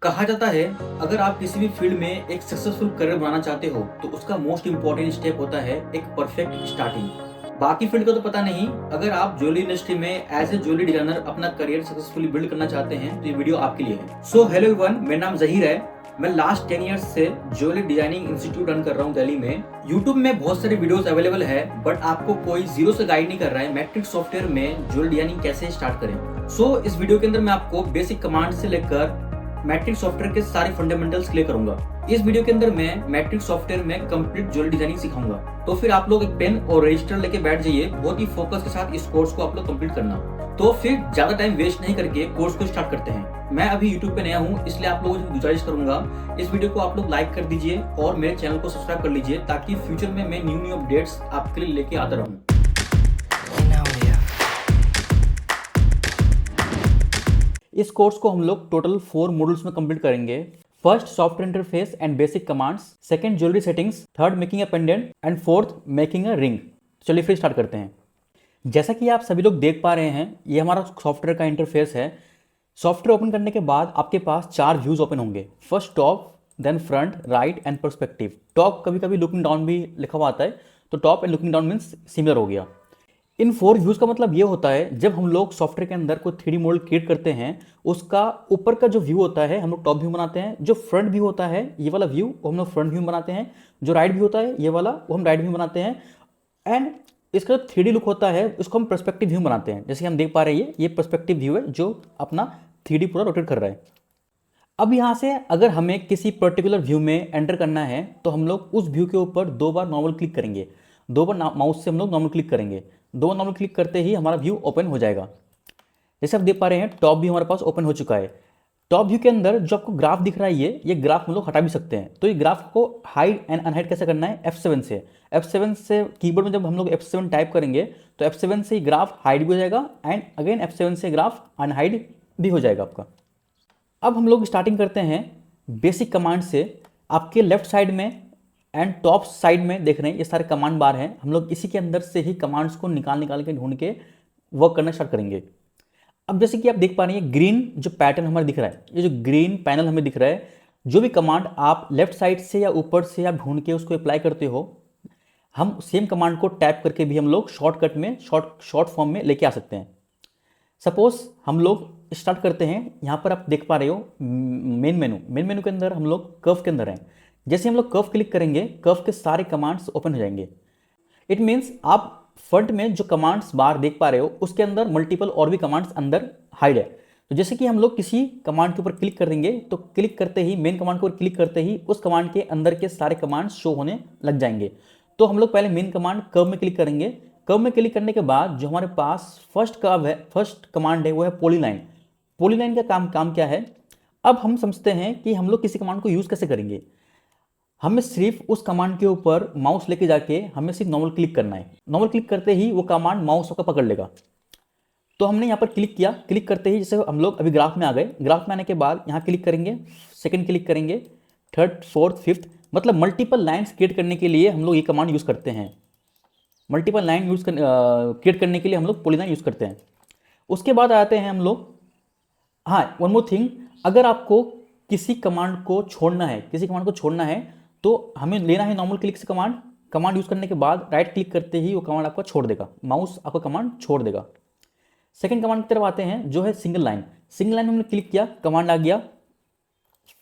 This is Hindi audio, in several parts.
कहा जाता है अगर आप किसी भी फील्ड में एक सक्सेसफुल करियर बनाना चाहते हो तो उसका मोस्ट इंपॉर्टेंट स्टेप होता है एक परफेक्ट स्टार्टिंग। बाकी फील्ड का तो पता नहीं, अगर आप ज्वेलरी इंडस्ट्री में एज ए ज्वेलरी डिजाइनर अपना करियर सक्सेसफुली बिल्ड करना चाहते हैं तो ये वीडियो आपके लिए है। सो हेलो एवरीवन, मेरा नाम जहीर है। मैं लास्ट 10 इयर्स से ज्वेलरी डिजाइनिंग इंस्टीट्यूट रन कर रहा हूँ दिल्ली में। यूट्यूब में बहुत सारे वीडियोस अवेलेबल है, बट आपको कोई जीरो से गाइड नहीं कर रहा है मैट्रिक्स सॉफ्टवेयर में ज्वेलरी डिजाइनिंग कैसे स्टार्ट करें। सो इस वीडियो के अंदर मैं आपको बेसिक कमांड से लेकर मैट्रिक्स सॉफ्टवेयर के सारे फंडामेंटल्स क्लियर करूंगा। इस वीडियो के अंदर मैं मैट्रिक्स सॉफ्टवेयर में कंप्लीट ज्वेलरी डिजाइनिंग सिखाऊंगा। तो फिर आप लोग एक पेन और रजिस्टर लेके बैठ जाइए, बहुत ही फोकस के साथ इस कोर्स को आप लोग कंप्लीट करना। तो फिर ज्यादा टाइम वेस्ट नहीं करके कोर्स को स्टार्ट करते हैं। मैं अभी यूट्यूब पे नया हूँ, इसलिए आप लोगों से गुजारिश करूंगा इस वीडियो को आप लोग लाइक कर दीजिए और मेरे चैनल को सब्सक्राइब कर लीजिए, ताकि फ्यूचर में मैं न्यू अपडेट्स आपके लिए लेके आता रहूँ। इस कोर्स को हम लोग टोटल 4 मॉड्यूल्स में कंप्लीट करेंगे। First software interface and basic commands, second jewellery settings, third making a pendant and fourth making a ring. चलिए फिर स्टार्ट करते हैं। जैसा कि आप सभी लोग देख पा रहे हैं, ये हमारा सॉफ्टवेयर का इंटरफेस है। सॉफ्टवेयर ओपन करने के बाद आपके पास 4 व्यूज ओपन होंगे। First top, then front, right and perspective. Top कभी कभी लुकिंग डाउन भी लिखा हुआ आता है, तो top and looking down means similar हो गया। इन 4 व्यूज का मतलब ये होता है, जब हम लोग सॉफ्टवेयर के अंदर कोई 3D मॉडल क्रिएट करते हैं, उसका ऊपर का जो व्यू होता है हम लोग टॉप व्यू बनाते हैं। जो फ्रंट व्यू होता है ये वाला व्यू, वो हम लोग फ्रंट व्यू बनाते हैं। जो राइट व्यू होता है ये वाला, वो हम राइट व्यू बनाते हैं। एंड इसका जो 3D लुक होता है इसको हम पर्सपेक्टिव व्यू बनाते हैं। जैसे हम देख पा रहे हैं ये पर्सपेक्टिव व्यू है जो अपना 3D पूरा रोटेट कर रहा है। अब यहाँ से अगर हमें किसी पर्टिकुलर व्यू में एंटर करना है तो हम लोग उस व्यू के ऊपर 2 बार नॉर्मल क्लिक करेंगे। 2 बार माउस से हम लोग नॉर्मल क्लिक करेंगे। 2 बार नॉर्मल क्लिक करते ही हमारा व्यू ओपन हो जाएगा। जैसे आप देख पा रहे हैं टॉप व्यू हमारे पास ओपन हो चुका है। टॉप व्यू के अंदर जो आपको ग्राफ दिख रहा है ये ग्राफ हम लोग हटा भी सकते हैं। तो ये ग्राफ को हाइड एंड अनहाइड कैसे करना है? F7 से। F7 से कीबोर्ड में जब हम लोग F7 टाइप करेंगे तो F7 से ग्राफ हाइड भी हो जाएगा एंड अगेन F7 से ग्राफ अनहाइड भी हो जाएगा आपका। अब हम लोग स्टार्टिंग करते हैं बेसिक कमांड से। आपके लेफ्ट साइड में एंड टॉप साइड में देख रहे हैं ये सारे कमांड बार हैं। हम लोग इसी के अंदर से ही कमांड्स को निकाल के ढूंढ के वर्क करना स्टार्ट करेंगे। अब जैसे कि आप देख पा रहे हैं ग्रीन जो पैटर्न हमारा दिख रहा है, ये जो ग्रीन पैनल हमें दिख रहा है, जो भी कमांड आप लेफ्ट साइड से या ऊपर से आप ढूंढ के उसको अप्लाई करते हो, हम सेम कमांड को टैप करके भी हम लोग शॉर्टकट में शॉर्ट फॉर्म में लेके आ सकते हैं। सपोज हम लोग स्टार्ट करते हैं। यहाँ पर आप देख पा रहे हो मेन मेनू के अंदर हम लोग कर्व के अंदर हैं। जैसे हम लोग कर्व क्लिक करेंगे, कर्व के सारे कमांड्स ओपन हो जाएंगे। इट मीन्स आप फ्रंट में जो कमांड्स बार देख पा रहे हो उसके अंदर मल्टीपल और भी कमांड्स अंदर हाइड है। तो जैसे कि हम लोग किसी कमांड के ऊपर क्लिक कर देंगे तो क्लिक करते ही मेन कमांड के ऊपर क्लिक करते ही उस कमांड के अंदर के सारे कमांड्स शो होने लग जाएंगे। तो हम लोग पहले मेन कमांड कर्व में क्लिक करेंगे। कर्व में क्लिक करने के बाद जो हमारे पास फर्स्ट कमांड है वो है पॉलीलाइन। पॉलीलाइन का काम क्या है? अब हम समझते हैं कि हम लोग किसी कमांड को यूज कैसे करेंगे। हमें सिर्फ उस कमांड के ऊपर माउस लेके जाके हमें सिर्फ नॉर्मल क्लिक करना है। नॉर्मल क्लिक करते ही वो कमांड माउस का पकड़ लेगा। तो हमने यहाँ पर क्लिक किया, क्लिक करते ही जैसे हम लोग अभी ग्राफ में आ गए। ग्राफ में आने के बाद यहाँ क्लिक करेंगे, सेकंड क्लिक करेंगे, थर्ड, फोर्थ, फिफ्थ, मतलब मल्टीपल लाइन्स क्रिएट करने के लिए हम लोग ये कमांड यूज करते हैं। मल्टीपल लाइन क्रिएट करने के लिए हम लोग पॉलीलाइन यूज करते हैं। उसके बाद आते हैं हम लोग, हाँ वन मोर थिंग, अगर आपको किसी कमांड को छोड़ना है तो हमें लेना है नॉर्मल क्लिक से कमांड यूज करने के बाद राइट क्लिक करते ही वो कमांड आपका छोड़ देगा, माउस आपका कमांड छोड़ देगा। सेकंड कमांड की तरफ आते हैं जो है सिंगल लाइन। सिंगल लाइन में हमने क्लिक किया, कमांड आ गया,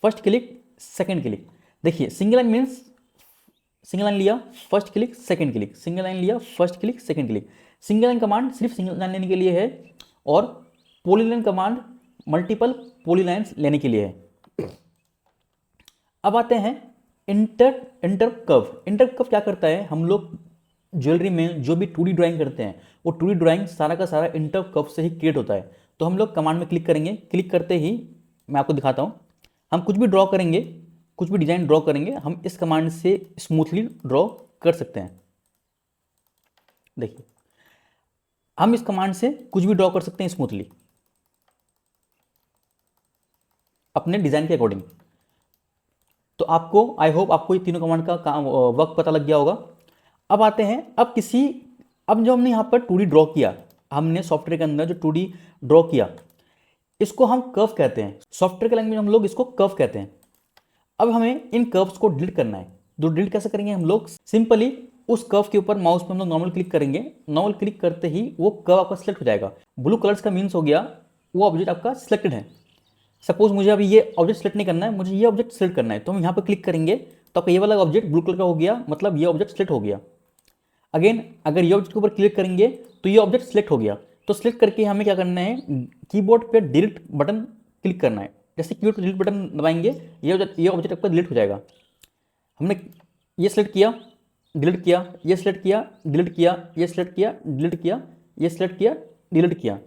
फर्स्ट क्लिक, सेकंड क्लिक। देखिए single line means single line लिया, first click, second click, single line लिया, first click, second click. Single line command सिर्फ सिंगल लाइन लेने के लिए है और पॉलीलाइन कमांड मल्टीपल पॉलीलाइंस लेने के लिए है। अब आते हैं इंटर कर्व क्या करता है? हम लोग ज्वेलरी में जो भी 2D ड्राइंग करते हैं वो 2D ड्राइंग सारा का सारा इंटर कर्व से ही क्रिएट होता है। तो हम लोग कमांड में क्लिक करेंगे, क्लिक करते ही मैं आपको दिखाता हूँ, हम कुछ भी ड्रॉ करेंगे, कुछ भी डिजाइन ड्रॉ करेंगे, हम इस कमांड से स्मूथली ड्रॉ कर सकते हैं। देखिए हम इस कमांड से कुछ भी ड्रॉ कर सकते हैं स्मूथली अपने डिजाइन के अकॉर्डिंग। तो आपको आई होप आपको ये तीनों कमांड का वर्क पता लग गया होगा। अब आते हैं, अब जो हमने यहाँ पर 2D ड्रॉ किया, हमने सॉफ्टवेयर के अंदर जो 2D ड्रॉ किया, इसको हम कर्व कहते हैं, सॉफ्टवेयर के लैंग्वेज में हम लोग इसको कर्व कहते हैं। अब हमें इन कर्व्स को डिलीट करना है। जो डिलीट कैसे करेंगे हम लोग, सिंपली उस कर्व के ऊपर माउस पे हम लोग नॉर्मल क्लिक करेंगे, नॉर्मल क्लिक करते ही वो कर्व आपका सिलेक्ट हो जाएगा। ब्लू कलर्स का मीन्स हो गया वो ऑब्जेक्ट आपका सिलेक्टेड है। सपोज मुझे अभी ये ऑब्जेक्ट सिलेक्ट नहीं करना है, मुझे ये ऑब्जेक्ट सिलेक्ट करना है, तो हम यहाँ पे क्लिक करेंगे तो आपका ये वाला ऑब्जेक्ट ब्लू कलर का हो गया, मतलब ये ऑब्जेक्ट सिलेक्ट हो गया। अगेन अगर ये ऑब्जेक्ट के ऊपर क्लिक करेंगे तो ये ऑब्जेक्ट सिलेक्ट हो गया। तो सिलेक्ट करके हमें क्या करना है, कीबोर्ड पे डिलीट बटन क्लिक करना है। जैसे कीबोर्ड पे डिलीट बटन दबाएंगे ये ऑब्जेक्ट आपका डिलीट हो जाएगा। हमने ये सिलेक्ट किया, डिलीट किया, ये सिलेक्ट किया, डिलीट किया, ये सिलेक्ट किया, डिलीट किया, ये सिलेक्ट किया, डिलीट किया,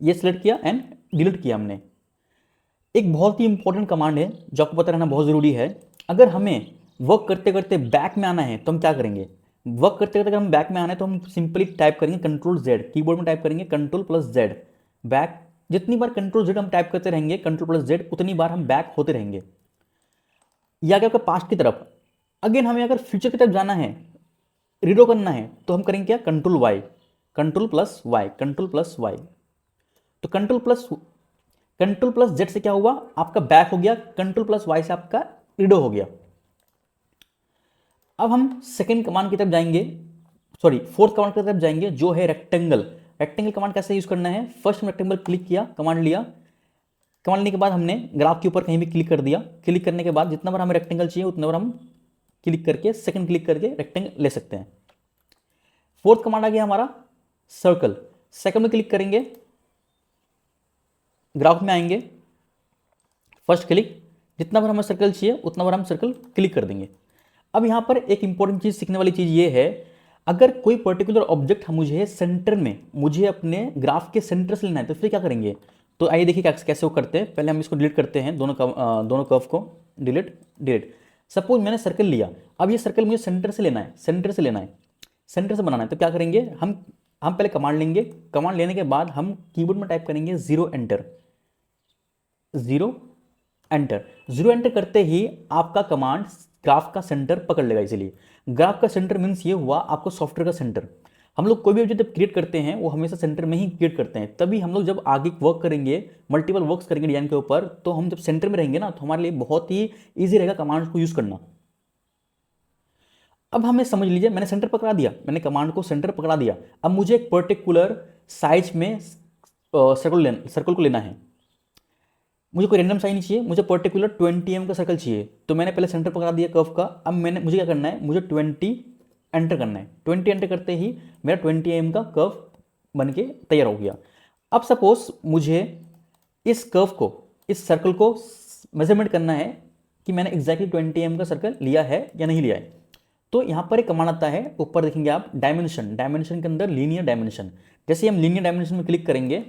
ये सिलेक्ट किया एंड डिलीट किया हमने। एक बहुत ही इंपॉर्टेंट कमांड है जो आपको पता रहना बहुत ज़रूरी है। अगर हमें वर्क करते करते बैक में आना है तो हम क्या करेंगे, वर्क करते करते अगर हम बैक में आना है तो हम सिंपली टाइप करेंगे कंट्रोल जेड, कीबोर्ड में टाइप करेंगे कंट्रोल प्लस जेड बैक। जितनी बार कंट्रोल जेड हम टाइप करते रहेंगे, कंट्रोल प्लस जेड, उतनी बार हम बैक होते रहेंगे। या अगर आपका पास्ट की तरफ, अगेन हमें अगर फ्यूचर की तरफ जाना है, रीडो करना है, तो हम करेंगे क्या, control Y, control plus Y, control plus Y. तो कंट्रोल प्लस जेड से क्या हुआ, आपका बैक हो गया, कंट्रोल प्लस वाई से आपका रीडो हो गया। अब हम सेकेंड कमांड की तरफ जाएंगे, सॉरी फोर्थ कमांड की तरफ जाएंगे जो है रेक्टेंगल। रेक्टेंगल कमांड कैसे यूज करना है, फर्स्ट हम रेक्टेंगल क्लिक किया, कमांड लिया, कमांड लेने के बाद हमने ग्राफ के ऊपर कहीं भी क्लिक कर दिया। क्लिक करने के बाद जितना बार हमें रेक्टेंगल चाहिए उतना बार हम क्लिक करके सेकंड क्लिक करके रेक्टेंगल ले सकते हैं। फोर्थ कमांड आ गया हमारा सर्कल, सेकंड में क्लिक करेंगे, ग्राफ में आएंगे, फर्स्ट क्लिक, जितना बार हमें सर्कल चाहिए उतना बार हम सर्कल क्लिक कर देंगे। अब यहाँ पर एक इंपॉर्टेंट चीज सीखने वाली चीज ये है, अगर कोई पर्टिकुलर ऑब्जेक्ट मुझे सेंटर में, मुझे अपने ग्राफ के सेंटर से लेना है तो फिर क्या करेंगे, तो आइए देखिए कैसे वो करते हैं। पहले हम इसको डिलीट करते हैं, दोनों कर्व को डिलीट डिलीट। सपोज मैंने सर्कल लिया, अब ये सर्कल मुझे सेंटर से लेना है, सेंटर से लेना है, सेंटर से बनाना है, तो क्या करेंगे हम पहले कमांड लेंगे, कमांड लेने के बाद हम कीबोर्ड में टाइप करेंगे zero enter, zero enter. Zero enter करते ही आपका कमांड ग्राफ का सेंटर पकड़ लेगा। इसीलिए ग्राफ का सेंटर मीन्स ये हुआ आपको सॉफ्टवेयर का सेंटर। हम लोग कोई भी ऑब्जेक्ट जब क्रिएट करते हैं वो हमेशा सेंटर में ही क्रिएट करते हैं, तभी हम लोग जब आगे वर्क करेंगे, मल्टीपल वर्क्स करेंगे डिजाइन के ऊपर, तो हम जब सेंटर में रहेंगे ना तो हमारे लिए बहुत ही ईजी रहेगा कमांड को यूज करना। अब हमें समझ लीजिए मैंने सेंटर पकड़ा दिया, मैंने कमांड को सेंटर पकड़ा दिया। अब मुझे एक पर्टिकुलर साइज में सर्कल को लेना है, मुझे कोई रैंडम साइज नहीं चाहिए, मुझे पर्टिकुलर 20 mm का सर्कल चाहिए। तो मैंने पहले सेंटर पकड़ा दिया कर्व का। अब मुझे क्या करना है, मुझे 20 एंटर करना है। 20 एंटर करते ही मेरा 20 mm का कर्व बन के तैयार हो गया। अब सपोज मुझे इस कर्व को, इस सर्कल को मेजरमेंट करना है कि मैंने एग्जैक्टली 20 mm का सर्कल लिया है या नहीं लिया है। तो यहाँ पर एक कमांड आता है, ऊपर देखेंगे आप डायमेंशन, डायमेंशन के अंदर लीनियर डायमेंशन। जैसे हम लीनियर डायमेंशन में क्लिक करेंगे,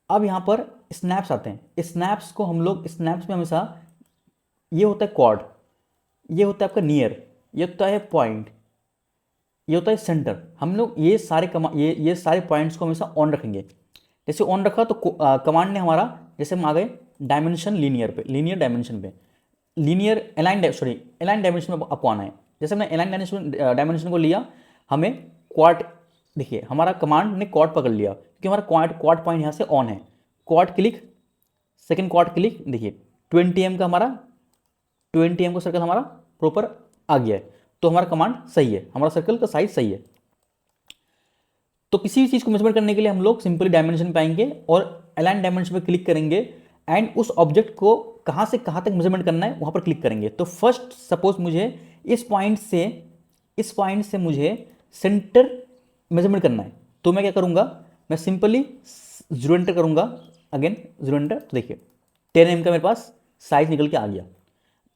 अब यहाँ पर स्नैप्स आते हैं। स्नैप्स को हम लोग, स्नैप्स में हमेशा ये होता है क्वाड, ये होता है आपका नियर, ये होता है पॉइंट, ये होता है सेंटर। हम लोग ये सारे पॉइंट्स को हमेशा ऑन रखेंगे। जैसे ऑन रखा तो कमांड ने हमारा, जैसे हम आ गए डायमेंशन लीनियर पे, लीनियर डायमेंशन पे, लीनियर अलाइन डायमेंशन में आपको आना है। जैसे हमने अलाइन डायमेंशन को लिया, हमें क्वाड, देखिए हमारा कमांड ने क्वाड पकड़ लिया क्योंकि हमारा क्वाड पॉइंट यहाँ से ऑन है। Quad click, second quad click, देखिए 20 mm का हमारा 20 mm का सर्कल हमारा प्रॉपर आ गया है। तो हमारा कमांड सही है, हमारा सर्कल का साइज सही है। तो किसी भी चीज़ को मेजरमेंट करने के लिए हम लोग सिंपली डायमेंशन पे आएंगे और अलाइन डायमेंशन पे क्लिक करेंगे एंड उस ऑब्जेक्ट को कहाँ से कहाँ तक मेजरमेंट करना है वहाँ पर क्लिक करेंगे। तो फर्स्ट सपोज मुझे इस पॉइंट से मुझे सेंटर मेजरमेंट करना है, तो मैं क्या करूँगा, मैं सिंपली जीरो एंटर करूँगा, अगेन जीरो एंटर। तो देखिए 10 mm का मेरे पास साइज निकल के आ गया।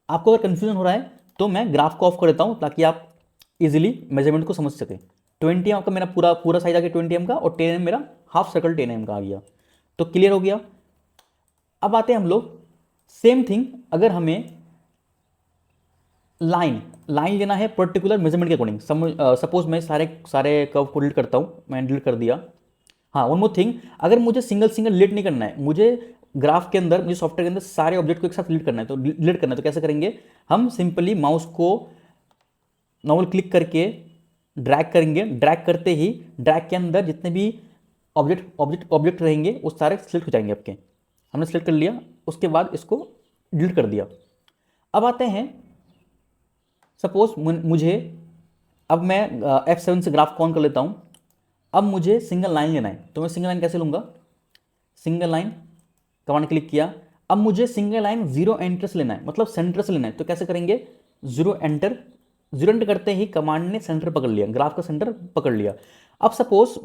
आपको अगर कन्फ्यूजन हो रहा है तो मैं ग्राफ को ऑफ कर देता हूँ ताकि आप इजीली मेजरमेंट को समझ सकें। 20 mm का मेरा पूरा साइज आ गया 20 mm का, और 10 mm मेरा हाफ सर्कल 10 mm का आ गया। तो क्लियर हो गया। अब आते हैं हम लोग सेम थिंग, अगर हमें लाइन लेना है पर्टिकुलर मेजरमेंट के अकॉर्डिंग। सपोज मैं सारे कर्व को डिलीट करता हूँ, मैं डिलीट कर दिया। हाँ, वन मोर थिंग, अगर मुझे सिंगल डिलीट नहीं करना है, मुझे ग्राफ के अंदर, मुझे सॉफ्टवेयर के अंदर सारे ऑब्जेक्ट को एक साथ डिलीट करना है, तो कैसे करेंगे, हम सिंपली माउस को नॉर्मल क्लिक करके ड्रैग करेंगे। ड्रैग करते ही ड्रैग के अंदर जितने भी ऑब्जेक्ट रहेंगे वो सारे सिलेक्ट हो जाएंगे आपके। हमने सिलेक्ट कर लिया, उसके बाद इसको डिलीट कर दिया। अब आते हैं, सपोज मुझे, अब मैं F7 से ग्राफ ऑन कर लेता हूँ। अब मुझे सिंगल लाइन लेना है, तो मैं सिंगल लाइन कैसे लूँगा, सिंगल लाइन कमांड क्लिक किया। अब मुझे सिंगल लाइन जीरो एंटर से लेना है, मतलब सेंटर से लेना है, तो कैसे करेंगे, जीरो एंटर करते ही कमांड ने सेंटर पकड़ लिया, ग्राफ का सेंटर पकड़ लिया। अब सपोज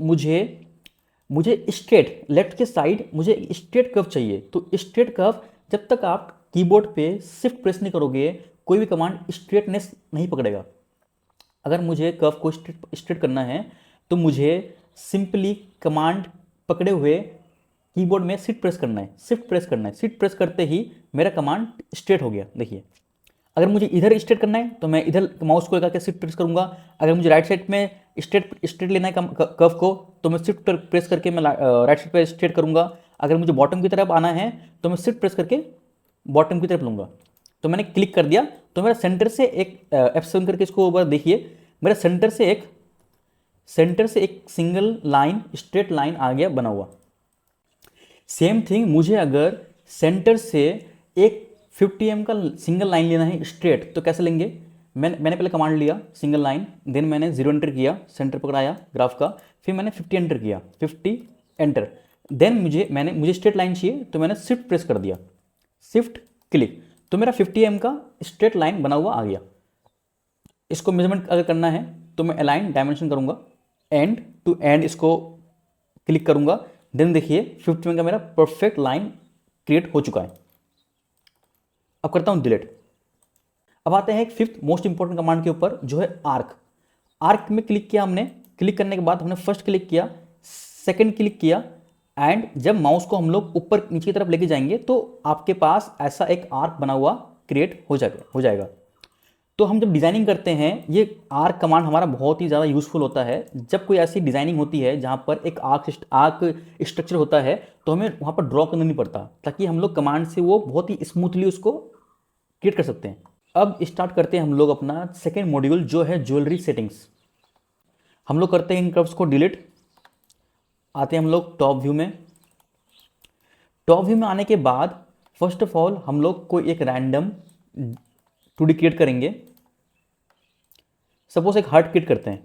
मुझे स्ट्रेट लेफ्ट के साइड मुझे स्ट्रेट कर्व चाहिए, तो स्ट्रेट कर्व जब तक आप कीबोर्ड पे शिफ्ट प्रेस नहीं करोगे कोई भी कमांड स्ट्रेटनेस नहीं पकड़ेगा। अगर मुझे कर्व को स्ट्रेट करना है तो मुझे सिंपली कमांड पकड़े हुए कीबोर्ड में शिफ्ट प्रेस करना है, शिफ्ट प्रेस करना है। शिफ्ट प्रेस करते ही मेरा कमांड स्ट्रेट हो गया। देखिए, अगर मुझे इधर स्ट्रेट करना है तो मैं इधर माउस को लेकर शिफ्ट प्रेस करूंगा। अगर मुझे राइट साइड में स्ट्रेट लेना है कर्व को, तो मैं शिफ्ट प्रेस करके मैं राइट साइड पे स्ट्रेट करूंगा। अगर मुझे बॉटम की तरफ आना है तो मैं शिफ्ट प्रेस करके बॉटम की तरफ लूंगा। तो मैंने क्लिक कर दिया तो मेरा सेंटर से एक F7 करके इसको ऊपर देखिए, मेरा सेंटर से एक सिंगल लाइन स्ट्रेट लाइन आ गया बना हुआ। सेम थिंग मुझे अगर सेंटर से एक 50 mm का सिंगल लाइन लेना है स्ट्रेट, तो कैसे लेंगे, मैंने पहले कमांड लिया सिंगल लाइन, देन मैंने 0 एंटर किया, सेंटर पकड़ाया ग्राफ का, फिर मैंने 50 एंटर किया, 50 एंटर, देन मुझे स्ट्रेट लाइन चाहिए तो मैंने शिफ्ट प्रेस कर दिया, शिफ्ट क्लिक, तो मेरा 50 mm का स्ट्रेट लाइन बना हुआ आ गया। इसको मेजरमेंट अगर करना है तो मैं अलाइन डायमेंशन करूंगा, एंड टू एंड इसको क्लिक करूंगा, देन देखिए 50 mm का मेरा परफेक्ट लाइन क्रिएट हो चुका है। अब करता हूं डिलीट। अब आते हैं एक फिफ्थ मोस्ट इंपॉर्टेंट कमांड के ऊपर जो है आर्क। आर्क में क्लिक किया हमने, क्लिक करने के बाद हमने फर्स्ट क्लिक किया, सेकंड क्लिक किया, एंड जब माउस को हम लोग ऊपर नीचे की तरफ लेके जाएंगे तो आपके पास ऐसा एक आर्क बना हुआ क्रिएट हो जाएगा। तो हम जब डिजाइनिंग करते हैं ये आर्क कमांड हमारा बहुत ही ज़्यादा यूजफुल होता है। जब कोई ऐसी डिजाइनिंग होती है जहाँ पर एक आर्क स्ट्रक्चर होता है तो हमें वहाँ पर ड्रॉ करना नहीं पड़ता, ताकि हम लोग कमांड से वो बहुत ही स्मूथली उसको क्रिएट कर सकते हैं। अब स्टार्ट करते हैं हम लोग अपना सेकेंड मॉड्यूल जो है ज्वेलरी सेटिंग्स। हम लोग करते हैं इन कर्व्स को डिलीट। आते हैं हम लोग टॉप व्यू में। टॉप व्यू में आने के बाद फर्स्ट ऑफ ऑल हम लोग कोई एक रैंडम 2D क्रिएट करेंगे। सपोज एक हार्ट क्रिएट करते हैं,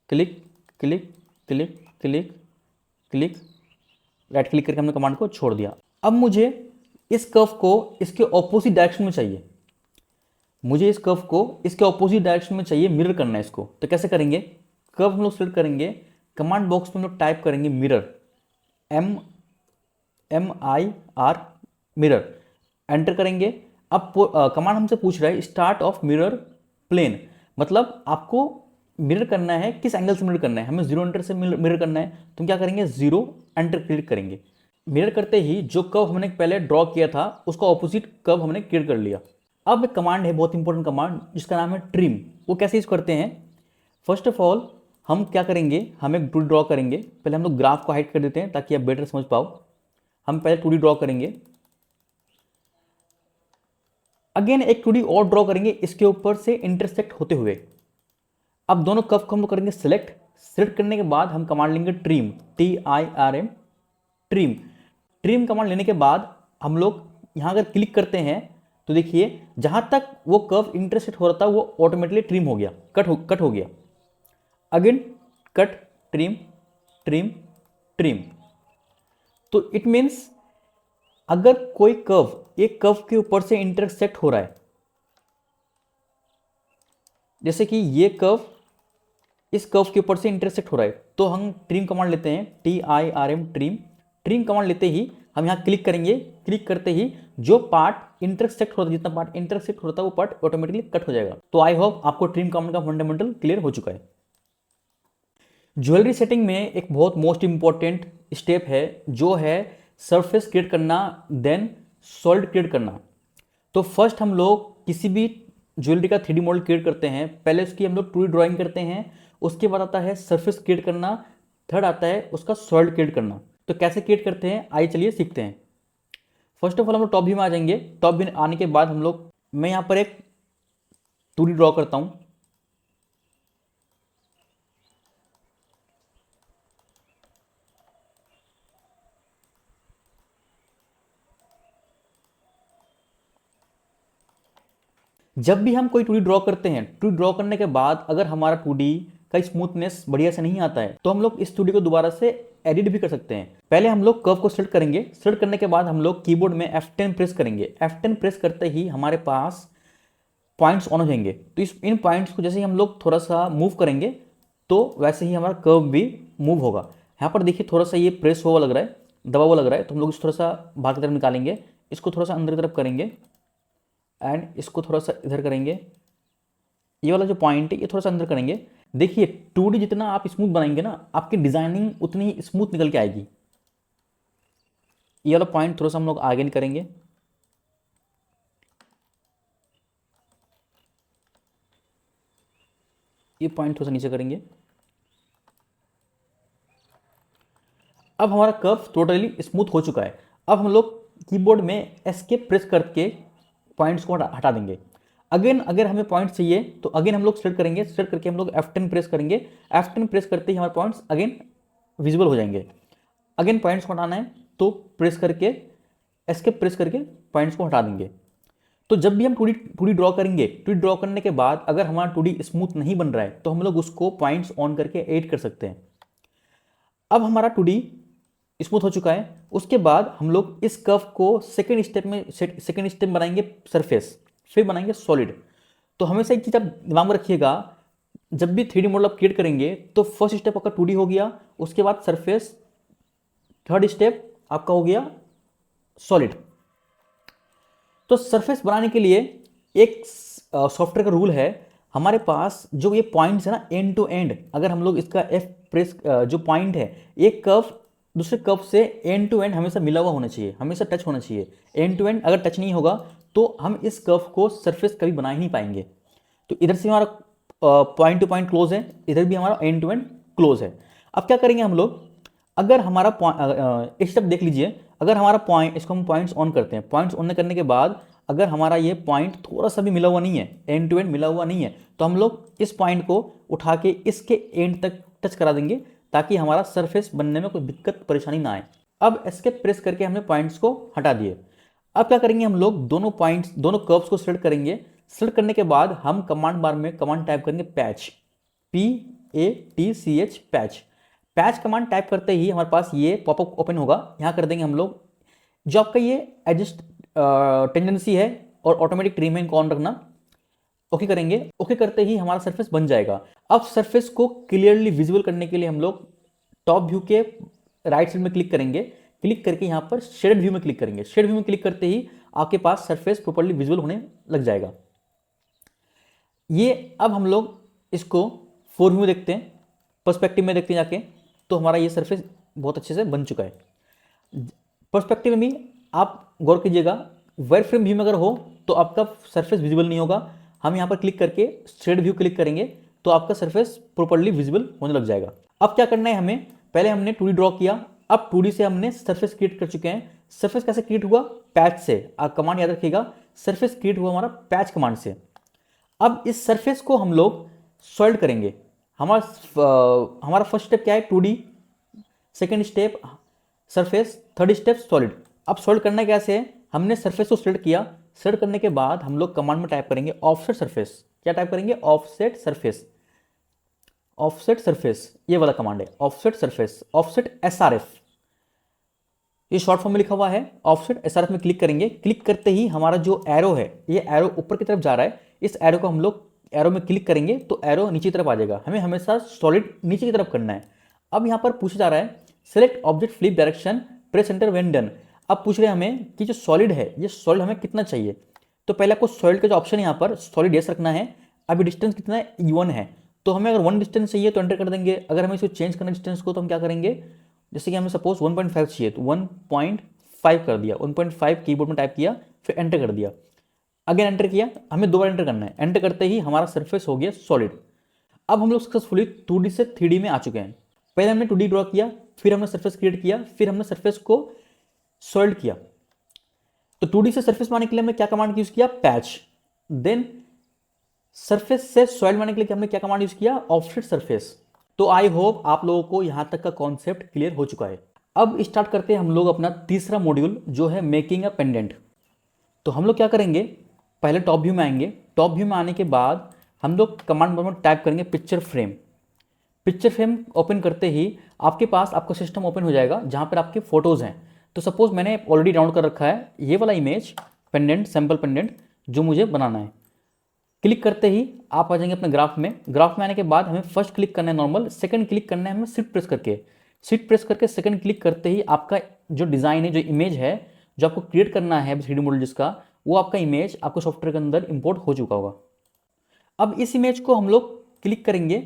click click click click click, right click करके हमने कमांड को छोड़ दिया। अब मुझे इस कर्व को इसके ऑपोजिट डायरेक्शन में चाहिए, मुझे इस कर्व को इसके ऑपोजिट डायरेक्शन में चाहिए, मिरर करना है इसको। तो कैसे करेंगे, कर्व हम लोग सेलेक्ट करेंगे, कमांड बॉक्स में हम लोग टाइप करेंगे मिरर, MIR मिरर, एंटर करेंगे। अब कमांड हमसे पूछ रहा है स्टार्ट ऑफ मिरर प्लेन, मतलब आपको मिरर करना है किस एंगल से मिरर करना है, हमें 0 एंटर से मिरर करना है, तो हम क्या करेंगे 0 एंटर क्लिक करेंगे। मिरर करते ही जो कर्व हमने पहले ड्रॉ किया था उसका ऑपोजिट कर्व हमने क्रिएट कर लिया। अब एक कमांड है बहुत इंपॉर्टेंट कमांड जिसका नाम है ट्रिम। वो कैसे यूज करते हैं, फर्स्ट ऑफ ऑल हम क्या करेंगे, हम एक 2D ड्रॉ करेंगे। पहले हम लोग ग्राफ को हाइड कर देते हैं ताकि आप बेटर समझ पाओ। हम पहले 2D ड्रॉ करेंगे, अगेन एक 2D और ड्रॉ करेंगे इसके ऊपर से इंटरसेक्ट होते हुए। अब दोनों कर्व को हम लोग करेंगे सिलेक्ट करने के बाद हम कमांड लेंगे trim, TIRM trim. Trim command लेने के बाद हम लोग यहां अगर क्लिक करते हैं तो देखिए जहां तक वो कर्व इंटरसेक्ट हो रहा था वो ऑटोमेटिकली ट्रिम हो गया, कट हो गया। Again cut, trim trim trim. तो इट मीन्स अगर कोई कर्व एक कर्व के ऊपर से इंटरसेक्ट हो रहा है, जैसे कि ये कर्व इस कर्व के ऊपर से इंटरसेक्ट हो रहा है, तो हम ट्रिम कमांड लेते हैं, TIRM ट्रिम। ट्रिम कमांड लेते ही हम यहां क्लिक करेंगे, क्लिक करते ही जो पार्ट इंटरसेक्ट होता है, जितना पार्ट इंटरसेक्ट होता है वो पार्ट ऑटोमेटिकली कट हो जाएगा। तो आई होप आपको ट्रिम कमांड का फंडामेंटल क्लियर हो चुका है। ज्वेलरी सेटिंग में एक बहुत मोस्ट इंपॉर्टेंट स्टेप है जो है सरफेस क्रिएट करना, देन सॉलिड क्रिएट करना। तो फर्स्ट हम लोग किसी भी ज्वेलरी का 3D मॉडल क्रिएट करते हैं, पहले उसकी हम लोग 2D ड्राइंग करते हैं, उसके बाद आता है सरफेस क्रिएट करना, थर्ड आता है उसका सॉलिड क्रिएट करना। तो कैसे क्रिएट करते हैं आइए चलिए सीखते हैं। फर्स्ट ऑफ ऑल हम लोग टॉप व्यू में आ जाएंगे। टॉप व्यू आने के बाद मैं यहाँ पर एक 2D ड्रॉ करता हूँ। जब भी हम कोई 2D ड्रॉ करते हैं, 2D ड्रॉ करने के बाद अगर हमारा 2D का स्मूथनेस बढ़िया से नहीं आता है तो हम लोग इस 2D को दोबारा से एडिट भी कर सकते हैं। पहले हम लोग कर्व को सेलेक्ट करेंगे, सेलेक्ट करने के बाद हम लोग कीबोर्ड में F10 प्रेस करेंगे। F10 प्रेस करते ही हमारे पास पॉइंट्स ऑन हो जाएंगे। तो इन पॉइंट्स को जैसे ही हम लोग थोड़ा सा मूव करेंगे तो वैसे ही हमारा कर्व भी मूव होगा। यहाँ पर देखिए थोड़ा सा ये प्रेस हुआ लग रहा है, दबा हुआ लग रहा है, तो हम लोग इस थोड़ा सा बाहर की तरफ निकालेंगे, इसको थोड़ा सा अंदर की तरफ करेंगे एंड इसको थोड़ा सा इधर करेंगे। ये वाला जो पॉइंट है ये थोड़ा सा अंदर करेंगे। देखिए 2D जितना आप स्मूथ बनाएंगे ना, आपकी डिजाइनिंग उतनी ही स्मूथ निकल के आएगी। ये वाला पॉइंट थोड़ा सा हम लोग आगे करेंगे, ये पॉइंट थोड़ा सा नीचे करेंगे। अब हमारा कर्व टोटली स्मूथ हो चुका है। अब हम लोग कीबोर्ड में एस्केप प्रेस करके पॉइंट्स को हटा देंगे। अगेन अगर हमें पॉइंट चाहिए तो अगेन हम लोग सेलेक्ट करेंगे, सेलेक्ट करके हम लोग F10 प्रेस करेंगे। F10 प्रेस करते ही हमारे पॉइंट्स अगेन विजिबल हो जाएंगे। अगेन पॉइंट्स को हटाना है तो प्रेस करके एस्केप प्रेस करके पॉइंट्स को हटा देंगे। तो जब भी हम 2D ड्रॉ करेंगे, 2D ड्रॉ करने के बाद अगर हमारा 2D स्मूथ नहीं बन रहा है तो हम लोग उसको पॉइंट्स ऑन करके एड कर सकते हैं। अब हमारा 2D स्मूथ हो चुका है। उसके बाद हम लोग इस कर्व को सेकेंड स्टेप बनाएंगे सरफेस, फिर बनाएंगे सॉलिड। तो हमेशा एक चीज आप दिमाग में रखिएगा, जब भी 3D मॉडल आप क्रिएट करेंगे तो फर्स्ट स्टेप आपका 2D हो गया, उसके बाद सरफेस, थर्ड स्टेप आपका हो गया सॉलिड। तो सरफेस बनाने के लिए एक सॉफ्टवेयर का रूल है, हमारे पास जो ये पॉइंट्स है ना एंड टू एंड, अगर हम लोग इसका F प्रेस जो पॉइंट है एक कर्व दूसरे कर्व से एंड टू एंड हमेशा मिला हुआ होना चाहिए, हमेशा टच होना चाहिए। एंड टू एंड अगर टच नहीं होगा तो हम इस कर्व को सरफेस कभी बना ही नहीं पाएंगे। तो इधर से हमारा पॉइंट टू पॉइंट क्लोज है, इधर भी हमारा एंड टू एंड क्लोज है। अब क्या करेंगे हम लोग, अगर हमारा एक स्टेप देख लीजिए, अगर हमारा पॉइंट, इसको हम पॉइंट्स ऑन करते हैं, पॉइंट्स ऑन करने के बाद अगर हमारा ये पॉइंट थोड़ा सा भी मिला हुआ नहीं है, एंड टू एंड मिला हुआ नहीं है, तो हम लोग इस पॉइंट को उठा के इसके एंड तक टच करा देंगे ताकि हमारा सरफेस बनने में कोई दिक्कत परेशानी ना आए। अब एस्केप प्रेस करके हमने पॉइंट्स को हटा दिए। अब क्या करेंगे हम लोग, दोनों पॉइंट्स, दोनों कर्व्स को सिलेक्ट करेंगे। सिलेक्ट करने के बाद हम कमांड बार में कमांड टाइप करेंगे patch, PATCH, patch. Patch command type करते ही हमारे पास ये पॉपअप ओपन होगा। यहाँ कर देंगे हम लोग जो आपका ये एडजस्ट टेंडेंसी है और ऑटोमेटिक ट्रिमिंग को ऑन रखना, ओके करेंगे। ओके करते ही हमारा सरफेस बन जाएगा। अब सरफेस को क्लियरली विजुअल करने के लिए हम लोग टॉप व्यू के राइट साइड में क्लिक करेंगे, क्लिक करके यहाँ पर शेडेड व्यू में क्लिक करेंगे। शेड व्यू में क्लिक करते ही आपके पास सरफेस प्रॉपर्ली विजुअल होने लग जाएगा। ये अब हम लोग इसको 4 व्यू में देखते हैं, पर्सपेक्टिव में देखते हैं जाके, तो हमारा ये सरफेस बहुत अच्छे से बन चुका है। पर्सपेक्टिव में भी आप गौर कीजिएगा, वाइड फ्रेम व्यू में अगर हो तो आपका सरफेस विजिबल नहीं होगा। हम यहाँ पर क्लिक करके शेड व्यू क्लिक करेंगे तो आपका सरफेस प्रॉपर्ली विजिबल होने लग जाएगा। अब क्या करना है हमें, पहले हमने 2D ड्रॉ किया, अब 2D से हमने सरफेस क्रिएट कर चुके हैं। सरफेस कैसे क्रिएट हुआ, पैच से। आप कमांड याद रखिएगा, सरफेस क्रिएट हुआ हमारा पैच कमांड से। अब इस सरफेस को हम लोग सॉलिड करेंगे। हमारा फर्स्ट स्टेप क्या है, 2D, second step surface, third step solid. अब सॉलिड करना कैसे है, हमने सरफेस को सिलेक्ट किया, सिलेक्ट करने के बाद हम लोग कमांड में टाइप करेंगे ऑफसेट सरफेस। क्या टाइप करेंगे, ऑफसेट सरफेस, ऑफसेट सरफेस, ये वाला कमांड है ऑफसेट सरफेस, ऑफसेट SRF, ये शॉर्ट फॉर्म में लिखा हुआ है। ऑफसेट SRF में क्लिक करेंगे। क्लिक करते ही हमारा जो एरो है, ये एरो ऊपर की तरफ जा रहा है, इस एरो को हम लोग एरो में क्लिक करेंगे तो एरो नीचे की तरफ आ जाएगा। हमें हमेशा सॉलिड नीचे की तरफ करना है। अब यहाँ पर पूछा जा रहा है select object flip direction, press enter when done. अब पूछ रहे हैं हमें कि जो सॉलिड है, ये सॉलिड हमें कितना चाहिए। तो पहले आपको सॉलिड का जो ऑप्शन है यहाँ पर सॉलिड यस रखना है। अभी डिस्टेंस कितना है, E1 है, तो हमें अगर 1 डिस्टेंस चाहिए तो एंटर कर देंगे। अगर हमें इसको चेंज करना डिस्टेंस को तो हम क्या करेंगे, जैसे कि हमें सपोज 1.5 चाहिए तो 1.5 कर दिया, 1.5 कीबोर्ड में टाइप किया, फिर एंटर कर दिया। अगेन एंटर किया, हमें 2 बार एंटर करना है। एंटर करते ही हमारा सरफेस हो गया सॉलिड। अब हम लोग सक्सेसफुली 2D से 3D में आ चुके हैं। पहले हमने 2D ड्रॉ किया, फिर हमने सरफेस क्रिएट किया, फिर हमने सरफेस को सॉलिड किया। तो 2D से सरफेस बनाने के लिए हमने क्या कमांड यूज किया, पैच। देन सरफेस से सॉलिड बनाने के लिए हमने क्या कमांड यूज किया, ऑफसेट सरफेस। तो आई होप आप लोगों को यहां तक का कॉन्सेप्ट क्लियर हो चुका है। अब स्टार्ट करते हैं हम लोग अपना तीसरा मॉड्यूल, जो है मेकिंग अ पेंडेंट। तो हम लोग क्या करेंगे, पहले टॉप व्यू में आएंगे। टॉप व्यू में आने के बाद हम लोग कमांड में टाइप करेंगे picture frame. Picture frame open करते ही आपके पास आपका सिस्टम ओपन हो जाएगा जहाँ पर आपके फोटोज़ हैं। तो सपोज मैंने ऑलरेडी डाउनलोड कर रखा है ये वाला इमेज पेंडेंट, सैम्पल पेंडेंट जो मुझे बनाना है। क्लिक करते ही आप आ जाएंगे अपने ग्राफ में। ग्राफ में आने के बाद हमें फर्स्ट क्लिक करना है नॉर्मल, सेकंड क्लिक करना है हमें शिफ्ट प्रेस करके। शिफ्ट प्रेस करके सेकंड क्लिक करते ही आपका जो डिज़ाइन है, जो इमेज है, जो आपको क्रिएट करना है 3D मॉडल जिसका, वो आपका इमेज आपको सॉफ्टवेयर के अंदर इंपोर्ट हो चुका होगा। अब इस इमेज को हम लोग क्लिक करेंगे,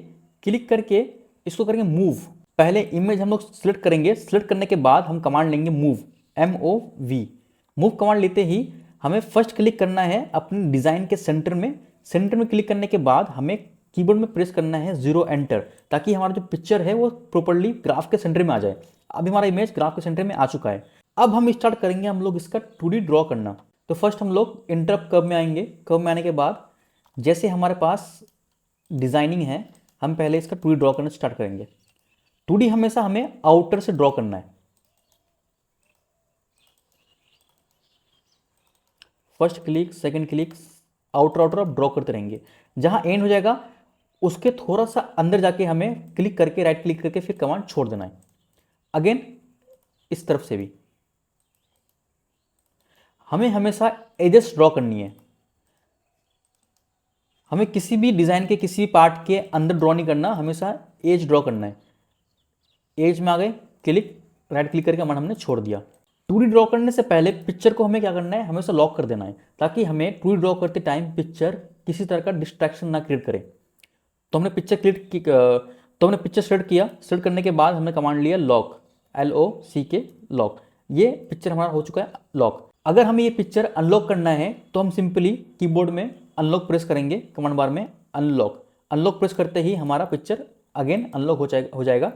क्लिक करके इसको करेंगे मूव। पहले इमेज हम लोग सिलेक्ट करेंगे, सिलेक्ट करने के बाद हम कमांड लेंगे मूव, MOV। मूव कमांड लेते ही हमें फर्स्ट क्लिक करना है अपने डिज़ाइन के सेंटर में। सेंटर में क्लिक करने के बाद हमें कीबोर्ड में प्रेस करना है 0 एंटर, ताकि हमारा जो पिक्चर है वो प्रॉपर्ली ग्राफ के सेंटर में आ जाए। अभी हमारा इमेज ग्राफ के सेंटर में आ चुका है। अब हम स्टार्ट करेंगे हम लोग इसका 2D ड्रॉ करना। तो फर्स्ट हम लोग इंटरप्ट कर्व में आएंगे। कर्व में आने के बाद जैसे हमारे पास डिजाइनिंग है, हम पहले इसका 2D ड्रॉ करना स्टार्ट करेंगे। 2D हमेशा हमें आउटर से ड्रॉ करना है। First click, second click, outer outer आप ड्रॉ करते रहेंगे। जहां एंड हो जाएगा उसके थोड़ा सा अंदर जाके हमें क्लिक करके, राइट क्लिक करके फिर कमांड छोड़ देना है। अगेन इस तरफ से भी हमें हमेशा एजेस ड्रॉ करनी है। हमें किसी भी डिजाइन के किसी पार्ट के अंदर ड्रॉ नहीं करना, हमेशा एज ड्रॉ करना है। एज में आ गए, क्लिक, राइट क्लिक करके हमने छोड़ दिया। 2D ड्रॉ करने से पहले पिक्चर को हमें क्या करना है, हमेशा लॉक कर देना है, ताकि हमें 2D ड्रॉ करते टाइम पिक्चर किसी तरह का डिस्ट्रैक्शन ना क्रिएट करे। तो हमने पिक्चर सेलेक्ट किया। सेलेक्ट करने के बाद हमने कमांड लिया लॉक, LOCK, लॉक। ये पिक्चर हमारा हो चुका है लॉक। अगर हमें ये पिक्चर अनलॉक करना है तो हम सिंपली कीबोर्ड में अनलॉक प्रेस करेंगे, कमांड बार में अनलॉक। अनलॉक प्रेस करते ही हमारा पिक्चर अगेन अनलॉक हो जाएगा।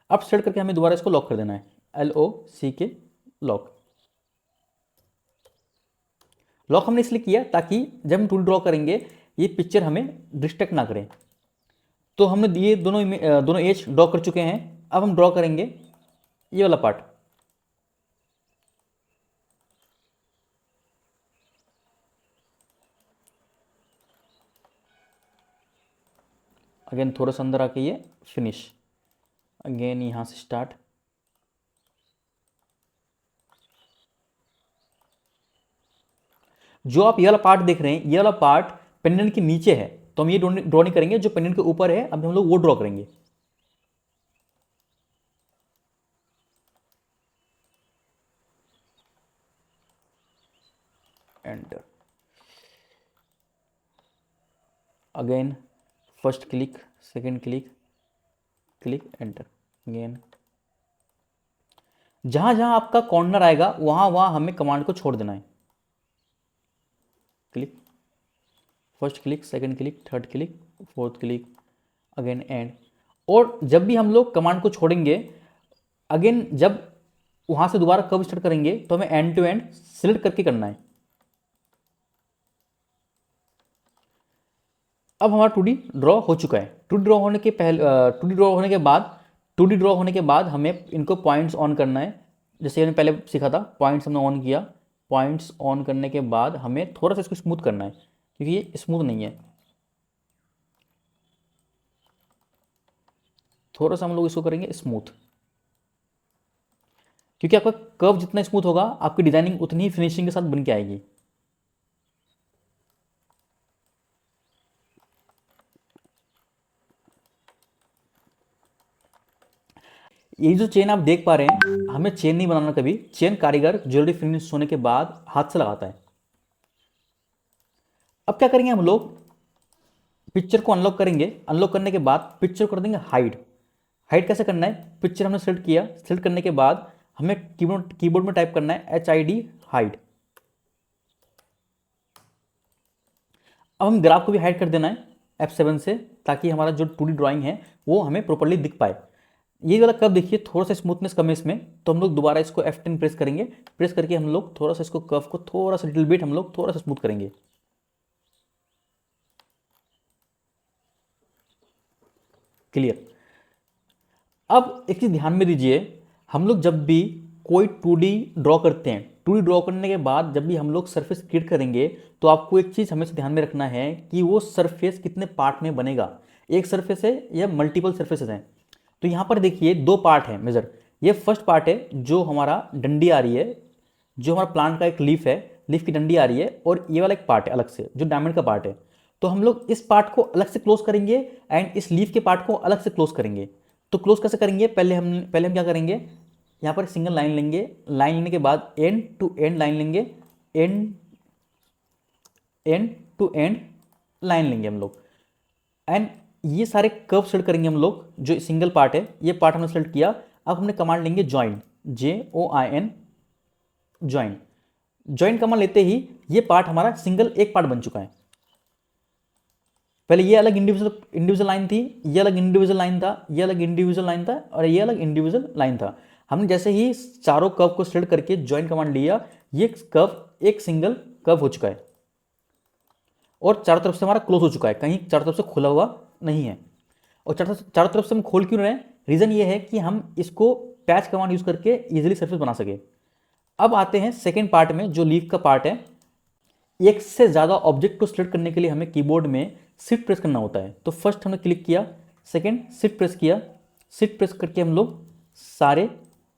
अब सेलेक्ट करके हमें दोबारा इसको लॉक कर देना है, LOCK, लॉक। लॉक हमने इसलिए किया ताकि जब हम 2D ड्रॉ करेंगे ये पिक्चर हमें डिस्ट्रैक्ट ना करें। तो हमने ये दोनों एज ड्रॉ कर चुके हैं। अब हम ड्रॉ करेंगे ये वाला पार्ट। अगेन थोड़ा सा अंदर आके ये फिनिश, अगेन यहां से स्टार्ट। जो आप ये वाला पार्ट देख रहे हैं, ये वाला पार्ट पेंडेंट के नीचे है, तो हम ये ड्रॉ नहीं करेंगे। जो पेंडेंट के ऊपर है अब हम लोग वो ड्रॉ करेंगे। Enter. Again first click, second click, click, enter. Again जहां जहां आपका कॉर्नर आएगा वहां वहां हमें कमांड को छोड़ देना है। Click, first click, second click, third click, fourth click, again and. और जब भी हम लोग कमांड को छोड़ेंगे, अगेन जब वहां से दोबारा कब स्टार्ट करेंगे तो हमें एंड टू एंड सिलेक्ट करके करना है। अब हमारा 2D ड्रॉ हो चुका है। 2D ड्रॉ होने के पहले 2D ड्रॉ होने के बाद 2D ड्रॉ होने के बाद हमें इनको पॉइंट्स ऑन करना है। जैसे हमने पहले सीखा था, पॉइंट्स हमने ऑन किया। पॉइंट्स ऑन करने के बाद हमें थोड़ा सा इसको स्मूथ करना है, क्योंकि ये स्मूथ नहीं है। थोड़ा सा हम लोग इसको करेंगे स्मूथ, क्योंकि आपका कर्व जितना स्मूथ होगा आपकी डिजाइनिंग उतनी ही फिनिशिंग के साथ बन के आएगी। ये जो चेन आप देख पा रहे हैं, हमें चेन नहीं बनाना कभी। चेन कारीगर ज्वेलरी फिनिश होने के बाद हाथ से लगाता है। अब क्या करेंगे, हम लोग पिक्चर को अनलॉक करेंगे। अनलॉक करने के बाद पिक्चर को कर देंगे हाइड। हाइड कैसे करना है, पिक्चर हमने सेलेक्ट किया। सेलेक्ट करने के बाद हमें कीबोर्ड में टाइप करना है HID, हाइड। अब हम ग्राफ को भी हाइड कर देना है F7 से, ताकि हमारा जो 2D ड्राइंग है वो हमें प्रॉपर्ली दिख पाए। ये वाला कर्व देखिए, थोड़ा सा स्मूथनेस कम है इसमें, तो हम लोग दोबारा इसको F10 प्रेस करेंगे। प्रेस करके हम लोग थोड़ा सा इसको कर्व को थोड़ा सा लिटिल बिट हम लोग थोड़ा सा स्मूथ करेंगे। क्लियर। अब एक चीज ध्यान में दीजिए, हम लोग जब भी कोई 2D ड्रॉ करते हैं 2D ड्रॉ करने के बाद जब भी हम लोग सरफेस क्रिएट करेंगे तो आपको एक चीज़ हमेशा ध्यान में रखना है कि वो सरफेस कितने पार्ट में बनेगा, एक सरफेस है या मल्टीपल सरफेसेस हैं। तो यहाँ पर देखिए दो पार्ट है मेजर। ये फर्स्ट पार्ट है जो हमारा डंडी आ रही है, जो हमारा प्लांट का एक लीफ है, लीफ की डंडी आ रही है, और ये वाला एक पार्ट है अलग से जो डायमंड का पार्ट है। तो हम लोग इस पार्ट को अलग से क्लोज करेंगे एंड इस लीफ के पार्ट को अलग से क्लोज करेंगे। तो क्लोज कैसे करेंगे, पहले हम क्या करेंगे, यहाँ पर सिंगल लाइन लेंगे, लाइन लेने के बाद एंड टू एंड लाइन लेंगे, end end to end line लेंगे हम लोग, एंड ये सारे कर्व सेलेक्ट करेंगे हम लोग। जो सिंगल पार्ट है ये पार्ट हमने सेलेक्ट किया। अब हमने कमांड लेंगे join, JOIN, join. Join command लेते ही ये पार्ट हमारा सिंगल एक पार्ट बन चुका है। पहले ये अलग इंडिविजुअल लाइन थी, ये अलग इंडिविजुअल लाइन था, ये अलग इंडिविजुअल लाइन था, और ये अलग इंडिविजुअल लाइन था। हमने जैसे ही चारों कर्व को सेलेक्ट करके ज्वाइन कमांड लिया, ये कर्व एक सिंगल कर्व हो चुका है और चारों तरफ से हमारा क्लोज हो चुका है, कहीं चारों तरफ से खुला हुआ नहीं है। और चारों तरफ से हम खोल क्यों रहे हैं, रीजन ये है कि हम इसको पैच कमांड यूज करके इजीली सरफेस बना सके। अब आते हैं सेकेंड पार्ट में जो लीफ का पार्ट है। एक से ज़्यादा ऑब्जेक्ट को सिलेक्ट करने के लिए हमें कीबोर्ड में शिफ्ट प्रेस करना होता है। तो फर्स्ट हमने क्लिक किया, सेकेंड शिफ्ट प्रेस किया, शिफ्ट प्रेस करके हम लोग सारे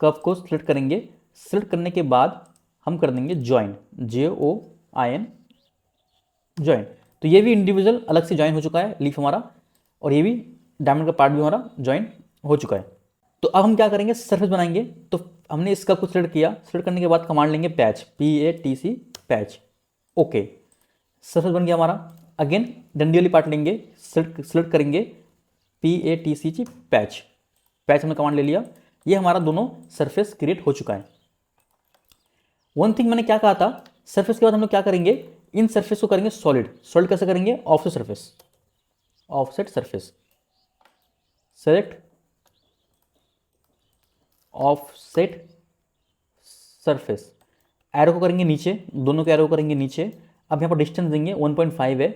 कर्व को सिलेक्ट करेंगे। सिलेक्ट करने के बाद हम कर देंगे ज्वाइन, JOIN, ज्वाइन। तो ये भी इंडिविजुअल अलग से ज्वाइन हो चुका है लीफ हमारा, और ये भी डायमंड का पार्ट भी हमारा ज्वाइन हो चुका है। तो अब हम क्या करेंगे, सरफेस बनाएंगे। तो हमने इसका कुछ सिलेक्ट किया, सिलेक्ट करने के बाद कमांड लेंगे patch, PATC, patch. Okay, surface बन गया हमारा। अगेन डंडी वाली पार्ट लेंगे, सिलेक्ट करेंगे, PATC, पैच। पैच हमने कमांड ले लिया, ये हमारा दोनों सरफेस क्रिएट हो चुका है। वन थिंग मैंने क्या कहा था, सरफेस के बाद हम लोग क्या करेंगे, इन सरफेस को करेंगे सॉलिड। सॉलिड कैसे करेंगे, offset surface, offset surface, select offset surface. Arrow को करेंगे नीचे, दोनों के एरो को करेंगे नीचे। अब यहाँ पर डिस्टेंस देंगे 1.5 है,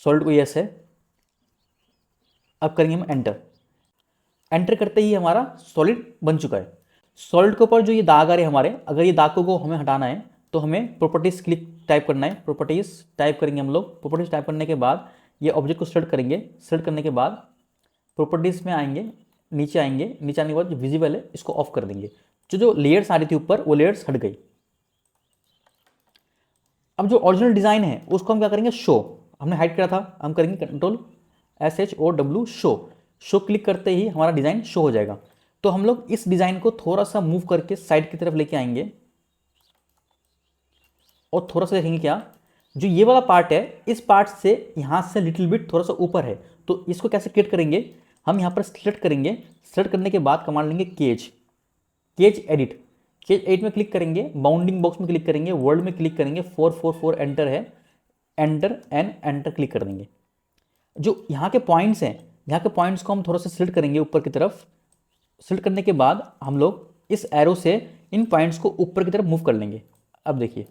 सॉलिड को यस है। अब करेंगे हम एंटर। एंटर करते ही हमारा सॉलिड बन चुका है। सॉलिड के ऊपर जो ये दाग आ रहे हैं हमारे, अगर ये दाग को हमें हटाना है तो हमें प्रॉपर्टीज क्लिक टाइप करना है, प्रॉपर्टीज टाइप करेंगे हम लोग। प्रॉपर्टीज टाइप करने के बाद ये ऑब्जेक्ट को सेलेक्ट करेंगे, सेलेक्ट करने के बाद प्रॉपर्टीज में आएंगे, नीचे आएंगे, नीचे आने के बाद जो विजिबल है इसको ऑफ कर देंगे। जो लेयर्स आ रही थी ऊपर वो लेयर्स हट गई। अब जो ओरिजिनल डिजाइन है उसको हम क्या करेंगे, शो, हमने हाइड करा था, हम करेंगे CTRL-SHOW, शो। शो क्लिक करते ही हमारा डिजाइन शो हो जाएगा। तो हम लोग इस डिजाइन को थोड़ा सा मूव करके साइड की तरफ लेके आएंगे और थोड़ा सा देखेंगे क्या, जो ये वाला पार्ट है इस पार्ट से यहां से लिटिल बिट थोड़ा सा ऊपर है। तो इसको कैसे क्रिएट करेंगे, हम यहां पर सिलेक्ट करेंगे, सिलेक्ट करने के बाद कमांड लेंगे cage, cage edit. Cage edit में क्लिक करेंगे, बाउंडिंग बॉक्स में क्लिक करेंगे, वर्ल्ड में क्लिक करेंगे, 444 एंटर है, एंटर एंड एंटर क्लिक कर देंगे। जो यहाँ के पॉइंट्स हैं, यहाँ के पॉइंट्स को हम थोड़ा सा सिलेक्ट करेंगे ऊपर की तरफ। सिलेक्ट करने के बाद हम लोग इस एरो से इन पॉइंट्स को ऊपर की तरफ मूव कर लेंगे। अब देखिए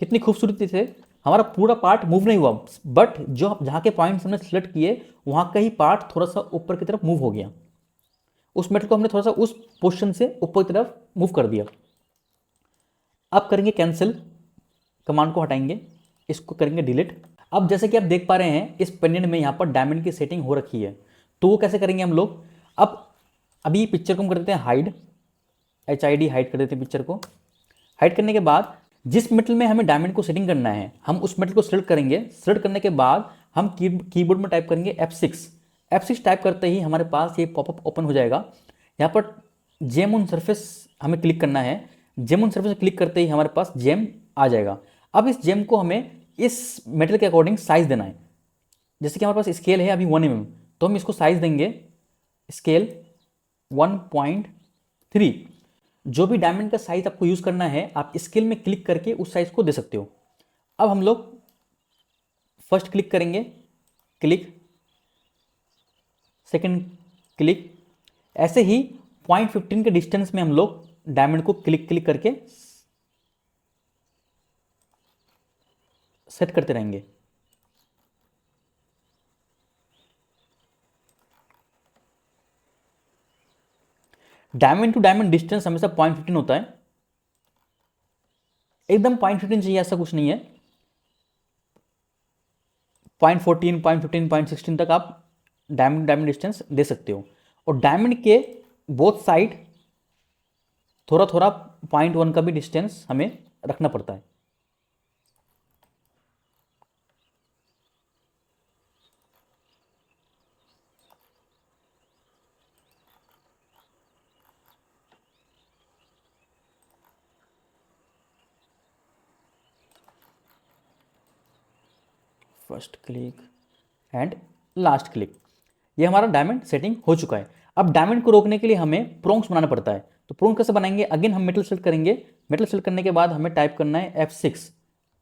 कितनी खूबसूरती से हमारा पूरा पार्ट मूव नहीं हुआ, बट जो जहाँ के पॉइंट्स हमने सिलेक्ट किए वहाँ का ही पार्ट थोड़ा सा ऊपर की तरफ मूव हो गया। उस मेटल को हमने थोड़ा सा उस पोजीशन से ऊपर की तरफ मूव कर दिया। अब करेंगे कैंसिल, कमांड को हटाएंगे, इसको करेंगे डिलीट। अब जैसे कि आप देख पा रहे हैं इस पेंडेंट में यहाँ पर डायमंड की सेटिंग हो रखी है। तो वो कैसे करेंगे हम लोग, अब अभी पिक्चर को हम कर देते हैं हाइड, HID हाइड कर देते हैं पिक्चर को। हाइड करने के बाद जिस मेटल में हमें डायमंड को सेटिंग करना है हम उस मेटल को सिलेक्ट करेंगे। सिलेक्ट करने के बाद हम कीबोर्ड में टाइप करेंगे F6 टाइप करते ही हमारे पास ये पॉपअप ओपन हो जाएगा। यहाँ पर जेम ऑन सरफेस हमें क्लिक करना है। जेम ऑन सरफेस क्लिक करते ही हमारे पास जेम आ जाएगा। अब इस जेम को हमें इस मेटल के अकॉर्डिंग साइज देना है। जैसे कि हमारे पास स्केल है अभी 1 mm, तो हम इसको साइज देंगे स्केल 1.3। जो भी डायमंड का साइज आपको यूज करना है आप स्केल में क्लिक करके उस साइज को दे सकते हो। अब हम लोग फर्स्ट क्लिक करेंगे, क्लिक, सेकंड क्लिक, ऐसे ही 0.15 के डिस्टेंस में हम लोग डायमंड को क्लिक क्लिक करके सेट करते रहेंगे। डायमंड टू डायमंड डिस्टेंस हमेशा 0.15 होता है। एकदम 0.15 चाहिए ऐसा कुछ नहीं है, 0.14, 0.15, 0.16 तक आप डायमंड डायमंड डिस्टेंस दे सकते हो। और डायमंड के बोथ साइड थोड़ा थोड़ा 0.1 का भी डिस्टेंस हमें रखना पड़ता है। First click and last click, ये हमारा डायमंड सेटिंग हो चुका है। अब डायमंड को रोकने के लिए हमें प्रोंग्स बनाना पड़ता है। तो प्रोंग कैसे बनाएंगे, अगेन हम मेटल सेलेक्ट करेंगे। मेटल सेलेक्ट करने के बाद हमें टाइप करना है F6।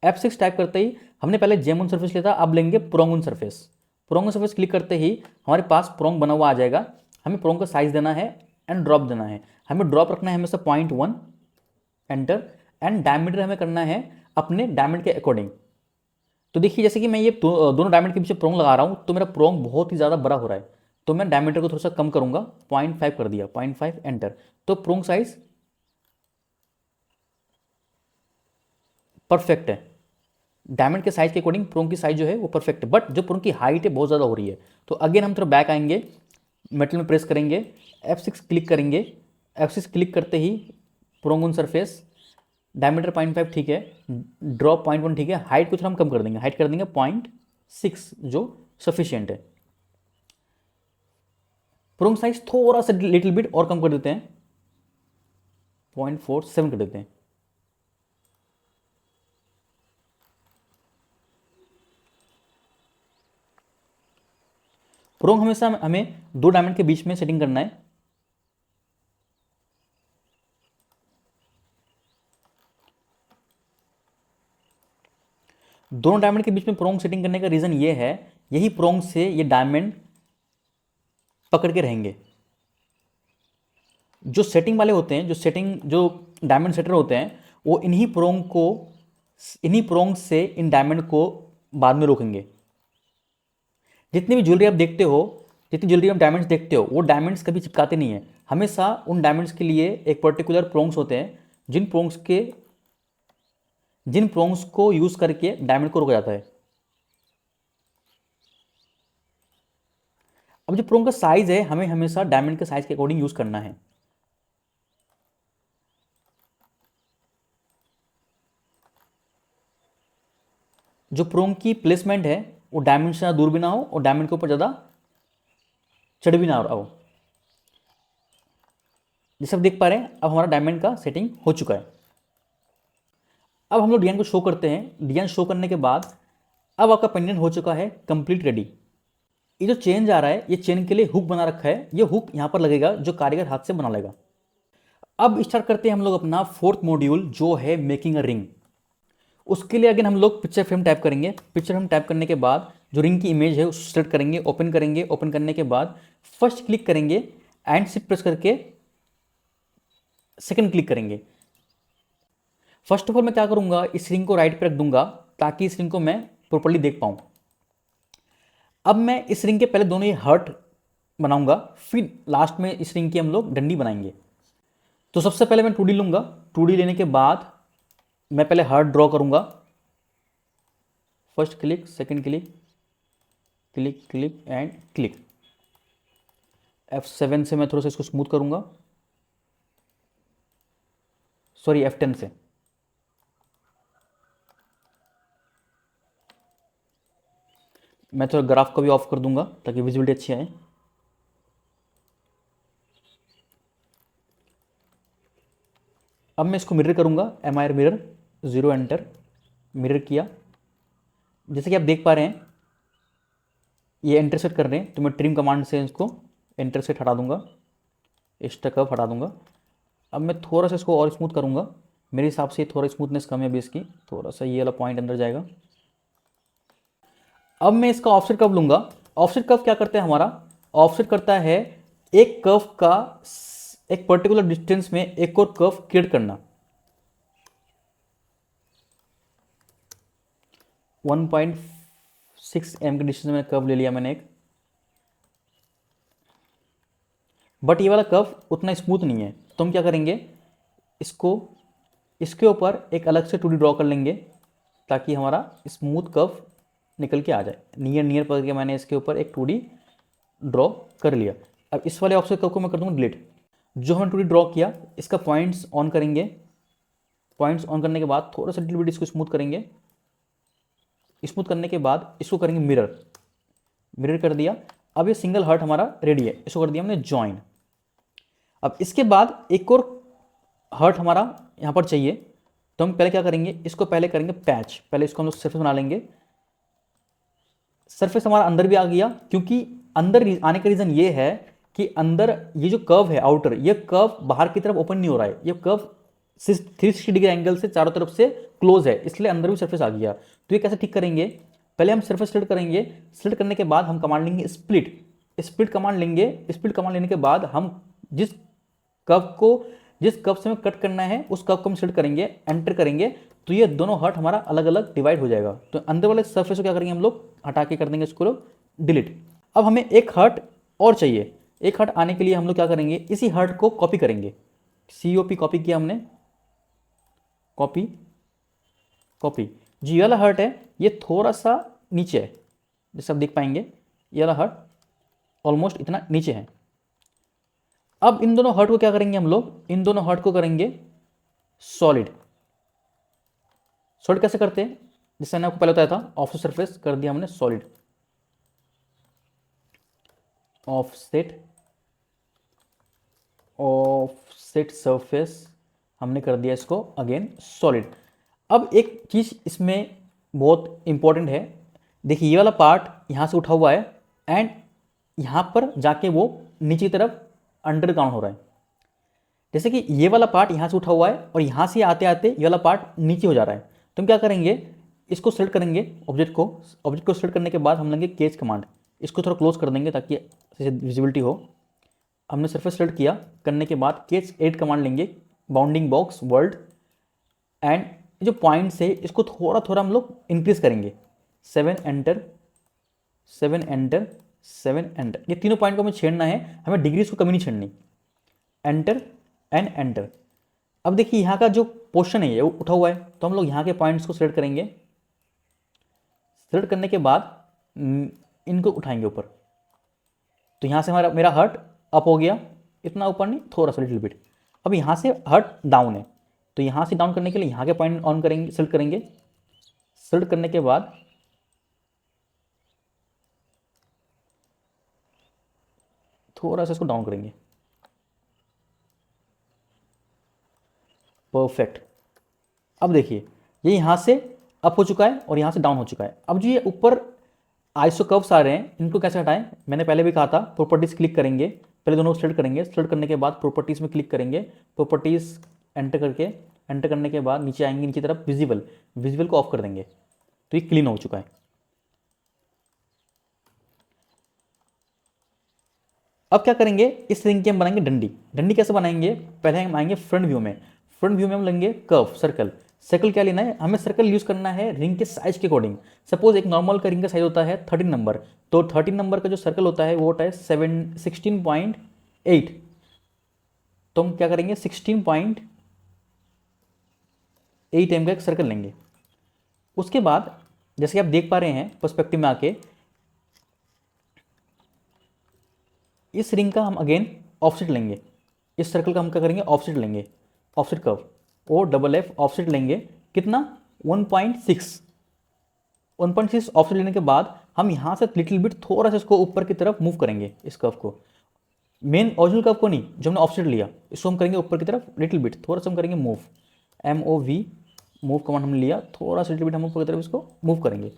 F6 टाइप करते ही हमने पहले जेम ऑन सर्फेस लिया था, अब लेंगे prong on surface. Prong on surface click करते ही हमारे पास प्रोंग बना हुआ आ जाएगा। हमें प्रोंग का साइज देना है एंड ड्रॉप देना है। हमें ड्रॉप रखना है हमेशा 0.1, एंटर। एंड डायमीटर हमें करना है अपने डायमंड के अकॉर्डिंग। तो देखिए जैसे कि मैं ये दोनों डायमंड के पीछे प्रोंग लगा रहा हूँ तो मेरा प्रोंग बहुत ही ज़्यादा बड़ा हो रहा है, तो मैं डायमीटर को थोड़ा सा कम करूंगा, 0.5 कर दिया, 0.5 एंटर। तो प्रोंग साइज परफेक्ट है। डायमंड के साइज के अकॉर्डिंग प्रोंग की साइज जो है वो परफेक्ट है, बट जो प्रोंग की हाइट है बहुत ज़्यादा हो रही है। तो अगेन हम थोड़ा बैक आएंगे, मेटल में प्रेस करेंगे, F6 क्लिक करेंगे। F6 क्लिक करते ही प्रोंग ऑन सरफेस, डायमीटर 0.5 ठीक है, ड्रॉप 0.1 ठीक है, हाइट को थोड़ा हम कम कर देंगे, हाइट कर देंगे 0.6 जो सफिशियंट है। प्रोंग साइज थोड़ा सा लिटिल बिट और कम कर देते हैं, 0.47 कर देते हैं। प्रोंग हमेशा हमें दो डायमंड के बीच में सेटिंग करना है। दोनों डायमंड के बीच में प्रोंग सेटिंग करने का रीजन ये है, यही प्रोंग से ये डायमंड पकड़ के रहेंगे। जो सेटिंग वाले होते हैं, जो डायमंड सेटर होते हैं, वो इन्हीं प्रोंग से इन डायमंड को बाद में रोकेंगे। जितनी भी ज्वेलरी आप देखते हो, जितनी ज्वेलरी आप डायमंड्स देखते हो, वो डायमंड्स कभी चिपकाते नहीं है। हमेशा उन डायमंड्स के लिए एक पर्टिकुलर प्रोंग्स होते हैं, जिन प्रोंग्स को यूज करके डायमंड को रोका जाता है। अब जो प्रोंग का साइज है हमें हमेशा डायमंड के साइज के अकॉर्डिंग यूज करना है। जो प्रोंग की प्लेसमेंट है वो डायमंड से ज़्यादा दूर भी ना हो और डायमंड के ऊपर ज़्यादा चढ़ भी ना हो। जैसे आप देख पा रहे हैं अब हमारा डायमंड का सेटिंग हो चुका है। अब हम लोग डिजाइन को शो करते हैं। डिजाइन शो करने के बाद अब आपका पेंडेंट हो चुका है कंप्लीट रेडी। ये जो चेन जा रहा है, ये चेन के लिए हुक बना रखा है, ये हुक यहां पर लगेगा जो कारीगर हाथ से बना लेगा। अब स्टार्ट करते हैं हम लोग अपना फोर्थ मॉड्यूल जो है मेकिंग अ रिंग। उसके लिए अगेन हम लोग पिक्चर फ्रेम टाइप करेंगे। पिक्चर फ्रेम टाइप करने के बाद जो रिंग की इमेज है उसको सेलेक्ट करेंगे, ओपन करेंगे। ओपन करने के बाद फर्स्ट क्लिक करेंगे एंड शिफ्ट प्रेस करके सेकंड क्लिक करेंगे। फर्स्ट ऑफ ऑल मैं क्या करूंगा, इस रिंग को राइट पे रख दूंगा ताकि इस रिंग को मैं प्रॉपर्ली देख पाऊं। अब मैं इस रिंग के पहले दोनों ये हर्ट बनाऊंगा, फिर लास्ट में इस रिंग की हम लोग डंडी बनाएंगे। तो सबसे पहले मैं 2D लूंगा। 2D लेने के बाद मैं पहले हार्ट ड्रॉ करूंगा। First click, second click, click click and click. F7 से मैं थोड़ा सा इसको स्मूथ करूंगा, सॉरी F10 से। मैं थोड़ा ग्राफ को भी ऑफ कर दूंगा ताकि विजिबिलिटी अच्छी आए। अब मैं इसको मिरर करूंगा, MIR मिरर 0 एंटर। मिरर किया, जैसे कि आप देख पा रहे हैं ये इंटरसेट कर रहे हैं, तो मैं ट्रिम कमांड से इसको इंटरसेट हटा दूंगा, एक्स्ट्रा कर्व हटा दूंगा। अब मैं थोड़ा सा इसको और स्मूथ करूंगा, मेरे हिसाब से थोड़ा स्मूथनेस कम है अभी इसकी, थोड़ा सा ये वाला पॉइंट अंदर जाएगा। अब मैं इसका ऑफसेट कर्व लूंगा। ऑफसेट कर्व क्या करता है हमारा, ऑफसेट करता है एक कर्व का एक पर्टिकुलर डिस्टेंस में एक और कर्व क्रिएट करना। 1.6 mm के डिस्टेंस में कर्व ले लिया मैंने एक, बट ये वाला कर्व उतना स्मूथ नहीं है, तो हम क्या करेंगे, इसको इसके ऊपर एक अलग से 2D ड्रॉ कर लेंगे ताकि हमारा स्मूथ कर्व निकल के आ जाए। नियर नियर पकड़ के मैंने इसके ऊपर एक 2D ड्रॉ कर लिया। अब इस वाले ऑप्शन कर्व को मैं कर दूँगा डिलीट। जो हमने 2D ड्रॉ किया इसका पॉइंट्स ऑन करेंगे। पॉइंट्स ऑन करने के बाद थोड़ा सा डिलीट इसको स्मूथ करेंगे। स्मूथ करने के बाद इसको करेंगे मिरर। मिरर कर दिया। अब ये सिंगल हार्ट हमारा रेडी है, इसको कर दिया हमने ज्वाइन। अब इसके बाद एक और हार्ट हमारा यहाँ पर चाहिए, तो हम पहले क्या करेंगे, इसको पहले करेंगे पैच। पहले इसको हम लोग सरफेस बना लेंगे। सरफेस हमारा अंदर भी आ गया, क्योंकि अंदर आने का रीज़न ये है कि अंदर ये जो कर्व है आउटर, ये कर्व बाहर की तरफ ओपन नहीं हो रहा है, ये कर्व 360 डिग्री एंगल से चारों तरफ से क्लोज है, इसलिए अंदर भी सरफेस आ गया। तो ये कैसे ठीक करेंगे, पहले हम सरफेस सिलेक्ट करेंगे। सिलेक्ट करने के बाद हम कमांड लेंगे स्प्लिट। स्प्लिट कमांड लेंगे। स्प्लिट कमांड लेने के बाद हम जिस कर्व से हमें कट करना है उस कर्व को हम सिलेक्ट करेंगे, एंटर करेंगे, तो ये दोनों हर्ट हमारा अलग अलग डिवाइड हो जाएगा। तो अंदर वाले सरफेस को क्या करेंगे हम लोग, हटा के कर देंगे इसको डिलीट। अब हमें एक हर्ट और चाहिए। एक हर्ट आने के लिए हम लोग क्या करेंगे, इसी हर्ट को कॉपी करेंगे। COP कॉपी किया हमने, कॉपी कॉपी। जो ये वाला हर्ट है ये थोड़ा सा नीचे है, जैसे आप देख पाएंगे ये वाला हर्ट ऑलमोस्ट इतना नीचे है। अब इन दोनों हर्ट को क्या करेंगे हम लोग, इन दोनों हर्ट को करेंगे सॉलिड। सॉलिड कैसे करते हैं, जैसे मैंने आपको पहले बताया था, ऑफसेट सरफेस कर दिया हमने सॉलिड। ऑफसेट सरफेस हमने कर दिया इसको अगेन सॉलिड। अब एक चीज़ इसमें बहुत इंपॉर्टेंट है, देखिए ये वाला पार्ट यहाँ से उठा हुआ है एंड यहाँ पर जाके वो नीचे की तरफ अंडरग्राउंड हो रहा है। जैसे कि ये वाला पार्ट यहाँ से उठा हुआ है और यहाँ से आते आते ये वाला पार्ट नीचे हो जा रहा है। तो हम क्या करेंगे, इसको सेलेक्ट करेंगे ऑब्जेक्ट को सेलेक्ट करने के बाद हम लेंगे केज कमांड, इसको थोड़ा क्लोज कर देंगे ताकि विजिबिलिटी हो। हमने सरफेस सेलेक्ट किया, करने के बाद केज एड कमांड लेंगे, बाउंडिंग बॉक्स वर्ल्ड, एंड जो पॉइंट्स है इसको थोड़ा थोड़ा हम लोग इंक्रीज करेंगे। 7 एंटर 7 एंटर 7 एंटर, ये तीनों पॉइंट को हमें छेड़ना है, हमें डिग्रीज को कमी नहीं छेड़नी। Enter and enter. अब देखिए यहाँ का जो पोर्शन है ये उठा हुआ है, तो हम लोग यहाँ के पॉइंट्स को सिलेक्ट करेंगे। सिलेक्ट करने के बाद इनको उठाएंगे ऊपर, तो यहाँ से मेरा हर्ट अप हो गया, इतना ऊपर नहीं, थोड़ा सा लिटिल बिट। अब यहाँ से हर्ट डाउन है, तो यहाँ से डाउन करने के लिए यहाँ के पॉइंट ऑन करेंगे, सिलेक्ट करेंगे। सिलेक्ट करने के बाद थोड़ा सा इसको डाउन करेंगे, परफेक्ट। अब देखिए ये यहाँ से अप हो चुका है और यहाँ से डाउन हो चुका है। अब जो ये ऊपर आइसो कर्व्स आ रहे हैं इनको कैसे हटाएं, मैंने पहले भी कहा था, प्रॉपर्टीज क्लिक करेंगे, पहले दोनों को सेलेक्ट करेंगे। सेलेक्ट करने के बाद प्रॉपर्टीज में क्लिक करेंगे, प्रॉपर्टीज एंटर करके, एंटर करने के बाद नीचे आएंगे, नीचे तरफ विजिबल को ऑफ कर देंगे, तो ये क्लीन हो चुका है। अब क्या करेंगे, इस रिंग की हम बनाएंगे डंडी। डंडी कैसे बनाएंगे, पहले हम आएंगे फ्रंट व्यू में। फ्रंट व्यू में हम लेंगे कर्व, सर्कल क्या लेना है, हमें सर्कल यूज करना है रिंग के साइज के अकॉर्डिंग। सपोज एक नॉर्मल का रिंग का साइज होता है 13 नंबर, तो 13 नंबर का जो सर्कल होता है वो होता है 16.8, तो हम क्या करेंगे 16.8 mm का एक सर्कल लेंगे। उसके बाद जैसे कि आप देख पा रहे हैं पर्सपेक्टिव में आके, इस रिंग का हम अगेन ऑफसेट लेंगे, इस सर्कल का हम क्या करेंगे ऑफसेट लेंगे, ऑफसेट कर्व OFF ऑफसेट लेंगे, कितना 1.6 ऑफसेट लेने के बाद हम यहाँ से लिटिल बिट थोड़ा सा इसको ऊपर की तरफ मूव करेंगे, इस कर्व को, मेन ओरिजिनल कर्व को नहीं, जो हमने ऑफसेट लिया इसको हम करेंगे ऊपर की तरफ लिटिल बिट, थोड़ा सा हम करेंगे मूव, MOV मूव कमांड हमने लिया, थोड़ा सा लिटिल बिट हम ऊपर की तरफ इसको मूव करेंगे।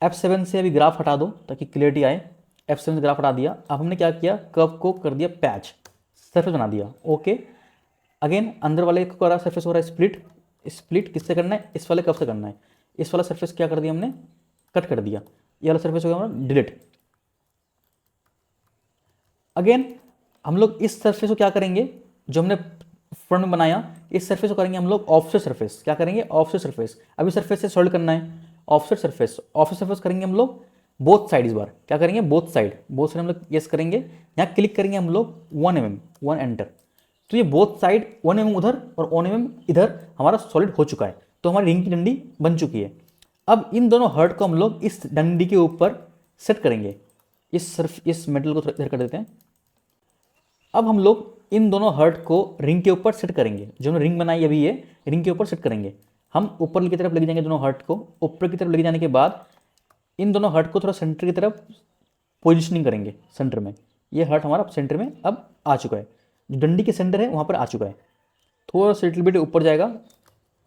F7 से अभी ग्राफ हटा दो ताकि क्लियरिटी आए। F7 से ग्राफ हटा दिया। अब हमने क्या किया, कर्व को कर दिया पैच, सरफेस बना दिया, ओके। अगेन अंदर वाले को करा सरफेस हो रहा है स्प्लिट, स्प्लिट किससे करना है, इस वाले कर्व से करना है। इस वाला सरफेस क्या कर दिया हमने, कट कर दिया, ये वाला सरफेस हो गया हमारा डिलीट। अगेन हम लोग इस सरफेस को क्या करेंगे, जो हमने फ्रंट में बनाया, इस सरफेस को करेंगे हम लोग ऑफसेट सरफेस, क्या करेंगे ऑफसेट सरफेस। अभी सरफेस से सॉल्व करना है, ऑफसेट सरफेस करेंगे हम लोग बोथ साइड, इस बार क्या करेंगे बोथ साइड हम लोग यस करेंगे। यहाँ क्लिक करेंगे हम लोग 1 mm 1 एंटर, तो ये बोथ साइड 1 mm उधर और 1 mm इधर हमारा सॉलिड हो चुका है, तो हमारी रिंग की डंडी बन चुकी है। अब इन दोनों हर्ट को हम लोग इस डंडी के ऊपर सेट करेंगे। इस मेटल को थोड़ा इधर कर देते हैं। अब हम लोग इन दोनों हर्ट को रिंग के ऊपर सेट करेंगे। जो हमने रिंग बनाई अभी ये रिंग के ऊपर सेट करेंगे। हम ऊपर की तरफ लेके जाएंगे दोनों हर्ट को। ऊपर की तरफ लेके जाने के बाद इन दोनों हर्ट को थोड़ा सेंटर की तरफ पोजिशनिंग करेंगे सेंटर में। ये हर्ट हमारा सेंटर में अब आ चुका है, जो डंडी के सेंटर है वहाँ पर आ चुका है। थोड़ा सा लिटिल बिट ऊपर जाएगा,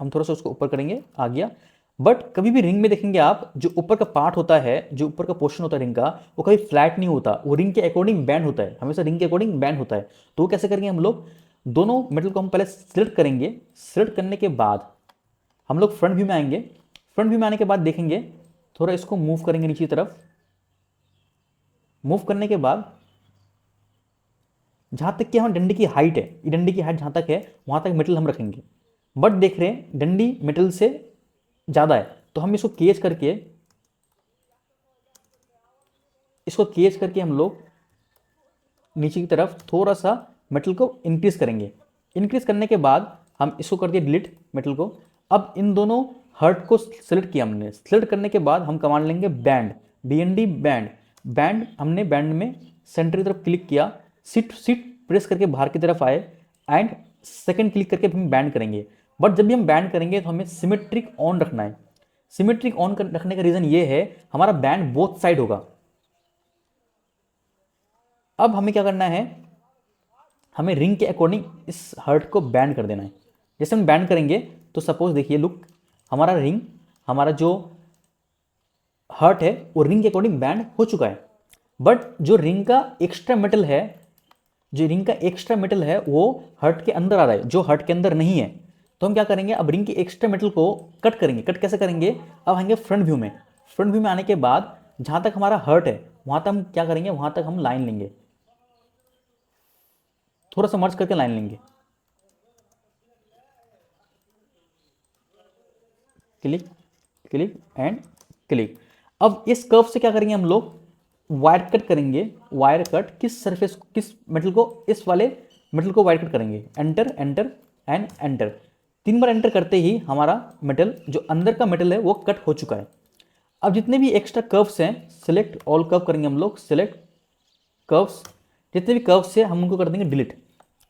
हम थोड़ा सा उसको ऊपर करेंगे, आ गया। बट कभी भी रिंग में देखेंगे आप, जो ऊपर का पार्ट होता है, जो ऊपर का पोर्शन होता है रिंग का, वो कभी फ्लैट नहीं होता, वो रिंग के अकॉर्डिंग बैंड होता है, हमेशा रिंग के अकॉर्डिंग बैंड होता है। तो वो कैसे करेंगे हम लोग, दोनों मेटल को हम पहले सिलेक्ट करेंगे। सिलेक्ट करने के बाद हम लोग फ्रंट व्यू में आएंगे। फ्रंट व्यू में आने के बाद देखेंगे, थोड़ा इसको मूव करेंगे नीचे की तरफ। मूव करने के बाद जहां तक कि हमारी डंडी की हाइट है, ये डंडी की हाइट जहां तक है वहां तक मेटल हम रखेंगे। बट देख रहे हैं डंडी मेटल से ज़्यादा है, तो हम इसको केज करके हम लोग नीचे की तरफ थोड़ा सा मेटल को इंक्रीज करेंगे। इंक्रीज करने के बाद हम इसको कर दिए डिलीट मेटल को। अब इन दोनों हर्ट को सिलेक्ट किया हमने। सिलेक्ट करने के बाद हम कमांड लेंगे बैंड, BND बैंड। बैंड हमने बैंड में सेंटर की तरफ क्लिक किया, शिफ्ट प्रेस करके बाहर की तरफ आए एंड सेकंड क्लिक करके हम बैंड करेंगे। बट जब भी हम बैंड करेंगे तो हमें सिमेट्रिक ऑन रखना है। सिमेट्रिक ऑन रखने का रीज़न ये है, हमारा बैंड बोथ साइड होगा। अब हमें क्या करना है, हमें रिंग के अकॉर्डिंग इस हर्ट को बैंड कर देना है। जैसे हम बैंड करेंगे तो सपोज देखिए, लुक, हमारा रिंग, हमारा जो हर्ट है वो रिंग के अकॉर्डिंग बैंड हो चुका है। बट जो रिंग का एक्स्ट्रा मेटल है, वो हर्ट के अंदर आ रहा है, जो हर्ट के अंदर नहीं है। तो हम क्या करेंगे, अब रिंग के एक्स्ट्रा मेटल को कट करेंगे। कट कैसे करेंगे, अब आएंगे फ्रंट व्यू में। फ्रंट व्यू में आने के बाद जहां तक हमारा हर्ट है वहां तक हम क्या करेंगे, वहां तक हम लाइन लेंगे, थोड़ा सा मर्ज करके लाइन लेंगे। Click click and click. अब इस कर्व से क्या करेंगे हम लोग, वायर कट करेंगे। वायर कट किस सरफेस, किस मेटल को, इस वाले मेटल को वायर कट करेंगे। Enter enter and enter. 3 bar enter करते ही हमारा मेटल, जो अंदर का मेटल है, वो कट हो चुका है। अब जितने भी एक्स्ट्रा कर्व्स हैं, सिलेक्ट ऑल कर्व करेंगे हम लोग। सिलेक्ट कर्व्स, जितने भी कर्व्स हैं हम उनको कर देंगे डिलीट,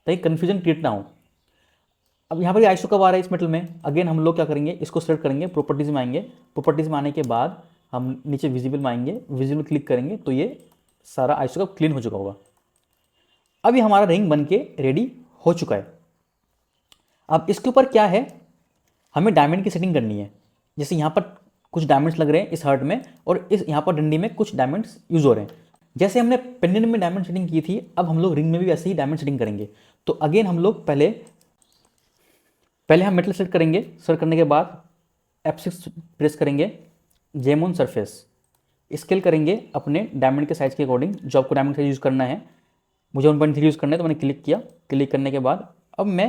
ताकि कन्फ्यूजन क्रिएट ना हो। अब यहाँ पर आइसो कब आ रहा है इस मेटल में, अगेन हम लोग क्या करेंगे, इसको सेलेक्ट करेंगे, प्रॉपर्टीज में आएंगे। प्रॉपर्टीज में आने के बाद हम नीचे विजिबल में आएंगे, विजिबल क्लिक करेंगे तो ये सारा आइसो कब क्लीन हो चुका होगा। अब ये हमारा रिंग बन के रेडी हो चुका है। अब इसके ऊपर क्या है, हमें डायमंड की सेटिंग करनी है। जैसे यहाँ पर कुछ डायमंड्स लग रहे हैं इस हर्ट में, और इस यहाँ पर डंडी में कुछ डायमंड्स यूज हो रहे हैं। जैसे हमने पेंडेंट में डायमंड सेटिंग की थी, अब हम लोग रिंग में भी वैसे ही डायमंड सेटिंग करेंगे। तो अगेन हम लोग पहले हम मेटल सेलेक्ट करेंगे। सेलेक्ट करने के बाद F6 प्रेस करेंगे, जेम ऑन सरफेस, स्केल करेंगे अपने डायमंड के साइज के अकॉर्डिंग, जो आपको डायमंड साइज यूज़ करना है। मुझे 1.3 यूज़ करना है तो मैंने क्लिक किया। क्लिक करने के बाद अब मैं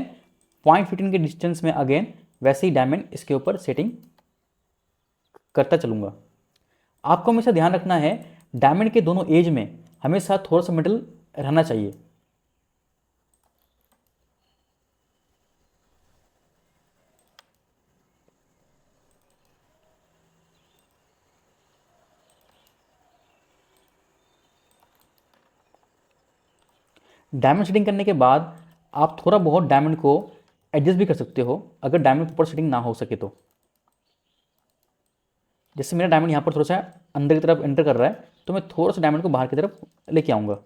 0.15 के डिस्टेंस में अगेन वैसे ही डायमंड इसके ऊपर सेटिंग करता चलूँगा। आपको हमेशा ध्यान रखना है, डायमंड के दोनों एज में हमेशा थोड़ा सा मेटल रहना चाहिए। डायमंड सेटिंग करने के बाद आप थोड़ा बहुत डायमंड को एडजस्ट भी कर सकते हो, अगर डायमंड ऊपर सेटिंग ना हो सके तो। जैसे मेरा डायमंड यहाँ पर थोड़ा सा अंदर की तरफ एंटर कर रहा है, तो मैं थोड़ा सा डायमंड को बाहर की तरफ लेके आऊँगा।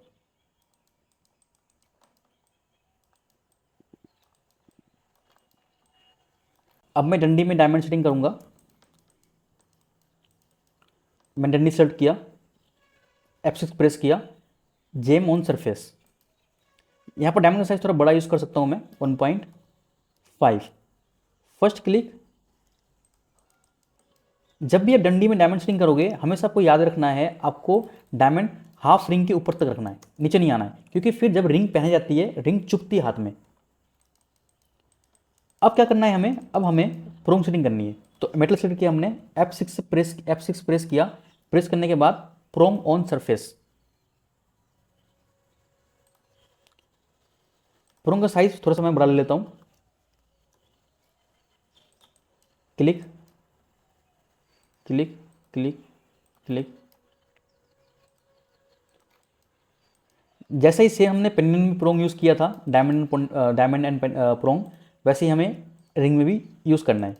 अब मैं डंडी में डायमंड सेटिंग करूँगा। मैं डंडी सेलेक्ट किया, F6 प्रेस किया, जेम ऑन सरफेस। यहाँ पर डायमंड का साइज थोड़ा बड़ा यूज़ कर सकता हूँ मैं, 1.5। First click. जब भी आप डंडी में डायमंड सेटिंग करोगे, हमेशा आपको याद रखना है, आपको डायमंड हाफ रिंग के ऊपर तक रखना है, नीचे नहीं आना है, क्योंकि फिर जब रिंग पहनी जाती है, रिंग चुभती है हाथ में। अब क्या करना है हमें, अब हमें प्रोम सेटिंग करनी है। तो मेटल सेलेक्ट किया हमने, F6 प्रेस किया। प्रेस करने के बाद प्रोम ऑन सरफेस, प्रोंग का साइज थोड़ा सा मैं बढ़ा लेता हूँ, क्लिक क्लिक क्लिक क्लिक। जैसे ही से हमने पेंडेंट में प्रोंग यूज़ किया था, डायमंड एंड प्रोंग, वैसे ही हमें रिंग में भी यूज़ करना है।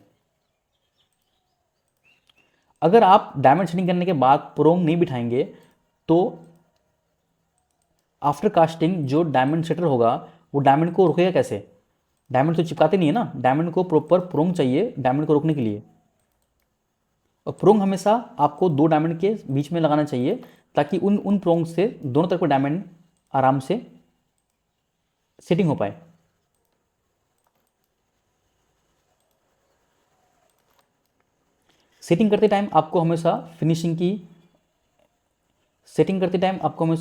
अगर आप डायमंड सेटिंग करने के बाद प्रोंग नहीं बिठाएंगे तो आफ्टर कास्टिंग जो डायमंड सेटर होगा वो डायमंड को रोकेगा कैसे? डायमंड तो चिपकाते नहीं है ना, डायमंड को प्रॉपर प्रोंग चाहिए डायमंड को रोकने के लिए। और प्रोंग हमेशा आपको 2 डायमंड के बीच में लगाना चाहिए ताकि उन प्रोंग से दोनों तरफ का डायमंड आराम से सेटिंग हो पाए। सेटिंग करते टाइम आपको हमेशा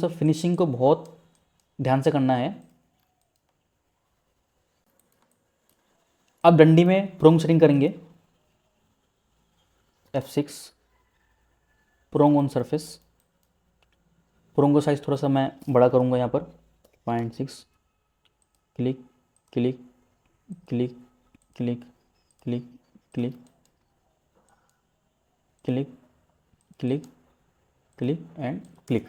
फिनिशिंग को बहुत ध्यान से करना है। अब डंडी में प्रोंग सेटिंग करेंगे, F6 prong on surface. Prong का साइज थोड़ा सा मैं बड़ा करूंगा यहाँ पर 0.6, click click click click click click click click click and click.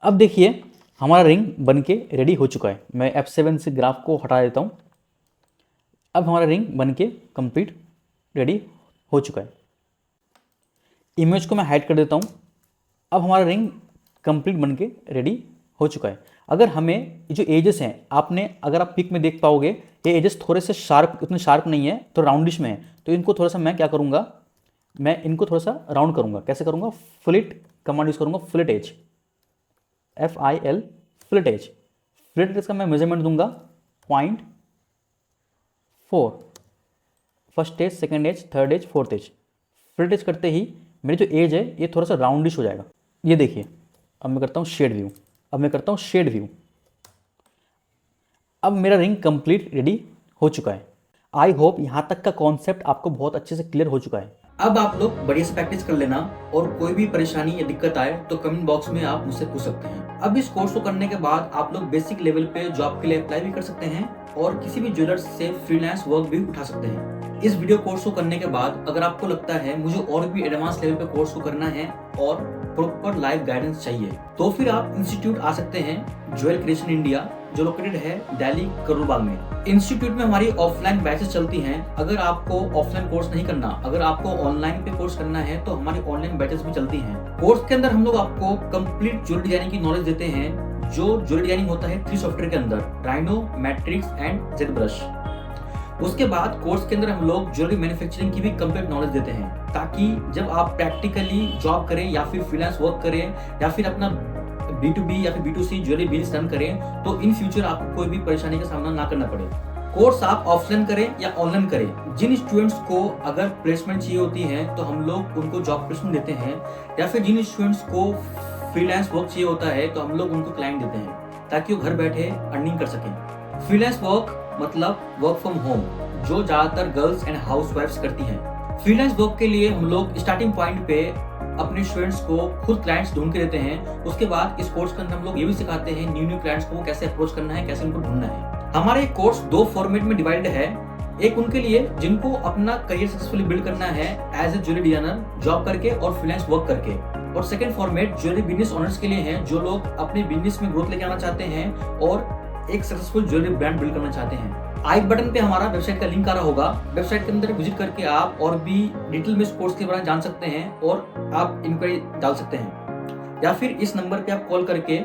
अब देखिए हमारा रिंग बनके रेडी हो चुका है। मैं F7 से ग्राफ को हटा देता हूँ। अब हमारा रिंग बनके कंप्लीट रेडी हो चुका है। इमेज को मैं हाइड कर देता हूँ। अब हमारा रिंग कंप्लीट बनके रेडी हो चुका है। अगर हमें जो एजेस हैं, अगर आप पिक में देख पाओगे ये एजेस थोड़े से शार्प, उतने शार्प नहीं है, तो राउंडिश में है, तो इनको थोड़ा सा मैं क्या करूँगा, मैं इनको थोड़ा सा राउंड करूँगा। कैसे करूँगा? फ्लिट कमांड यूज़ करूँगा, fillet edge, FIL, fillet edge. Fillet edge का मैं मेजरमेंट दूंगा 0.4, first edge, second edge, third edge, fourth edge. Fillet edge करते ही मेरी जो एज है ये थोड़ा सा राउंडिश हो जाएगा। ये देखिए, अब मैं करता हूँ शेड व्यू। अब मेरा रिंग कंप्लीट रेडी हो चुका है। आई होप यहाँ तक का कॉन्सेप्ट आपको बहुत अच्छे से क्लियर हो चुका है। अब आप लोग बढ़िया से प्रैक्टिस कर लेना, और कोई भी परेशानी या दिक्कत आए तो कमेंट बॉक्स में आप मुझसे पूछ सकते हैं। अब इस कोर्स को करने के बाद आप लोग बेसिक लेवल पे जॉब के लिए अप्लाई भी कर सकते हैं और किसी भी ज्वेलर्स से फ्रीलांस वर्क भी उठा सकते हैं। इस वीडियो कोर्स को करने के बाद अगर आपको लगता है मुझे और भी एडवांस लेवल पे कोर्स को करना है और प्रॉपर लाइव गाइडेंस चाहिए, तो फिर आप इंस्टीट्यूट आ सकते हैं, ज्वेल क्रिएशन इंडिया, जो लोकेटेड है दिल्ली करोल बाग में। इंस्टीट्यूट में हमारी ऑफलाइन बैचेस चलती हैं। अगर आपको ऑफलाइन कोर्स नहीं करना, अगर आपको ऑनलाइन पे कोर्स करना है, तो हमारी ऑनलाइन बैचेस भी चलती हैं। कोर्स के अंदर हम लोग आपको कंप्लीट ज्वेलरी डिजाइनिंग की नॉलेज देते हैं। जो ज्वेलरी डिजाइनिंग होता है 3 सॉफ्टवेयर के अंदर, rhino, matrix and Z brush. उसके बाद कोर्स के अंदर हम लोग ज्वेलरी मैन्युफैक्चरिंग की भी कंप्लीट नॉलेज देते हैं, ताकि जब आप प्रैक्टिकली जॉब करें या फिर फ्रीलांस वर्क करें या फिर अपना B2B या फिर B2C ज्वेलरी बिजनेस रन करें, तो इन फ्यूचर आपको कोई भी परेशानी का सामना ना करना पड़े। कोर्स आप ऑफलाइन करें या ऑनलाइन करें, जिन स्टूडेंट्स को अगर प्लेसमेंट चाहिए होती है तो हम लोग उनको जॉब प्लेसमेंट देते हैं, या फिर जिन स्टूडेंट्स को फ्रीलांस वर्क चाहिए होता है तो हम लोग उनको क्लाइंट देते हैं ताकि वो घर बैठे अर्निंग कर सकें। फ्रीलांस वर्क मतलब वर्क फ्रॉम होम, जो ज्यादातर गर्ल्स एंड हाउसवाइफ्स करती हैं। फ्रीलांस वर्क के लिए हम लोग स्टार्टिंग पॉइंट पे अपने स्टूडेंट्स को खुद क्लाइंट्स ढूंढ के देते हैं। उसके बाद इस कोर्स के अंदर हम लोग ये भी सिखाते हैं न्यू क्लाइंट्स को कैसे अप्रोच करना है, कैसे उनको ढूंढना है। हमारे कोर्स 2 फॉर्मेट में डिवाइडेड है। एक उनके लिए जिनको अपना करियर सक्सेसफुली बिल्ड करना है as a jewellery designer job करके और फ्रीलांस वर्क करके, और second format jewellery business owners के लिए है, जो लोग अपने बिजनेस में ग्रोथ लेके आना चाहते हैं और एक सक्सेसफुल ज्वेलरी ब्रांड बिल्ड करना चाहते हैं। आई बटन पे हमारा वेबसाइट का लिंक आ रहा होगा। वेबसाइट के अंदर विजिट करके आप और भी डिटेल में इस कोर्स के बारे में जान सकते हैं और आप इंक्वायरी डाल सकते हैं, या फिर इस नंबर पे आप कॉल करके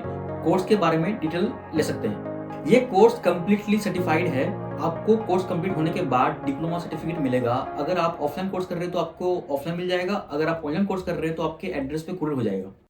कोर्स के बारे में डिटेल ले सकते हैं। ये कोर्स कम्प्लीटली सर्टिफाइड है। आपको कोर्स कंप्लीट होने के बाद डिप्लोमा सर्टिफिकेट मिलेगा। अगर आप ऑफलाइन कोर्स कर रहे हैं तो आपको ऑफलाइन मिल जाएगा, अगर आप ऑनलाइन कोर्स कर रहे हैं तो आपके एड्रेस पे कुरियर हो जाएगा।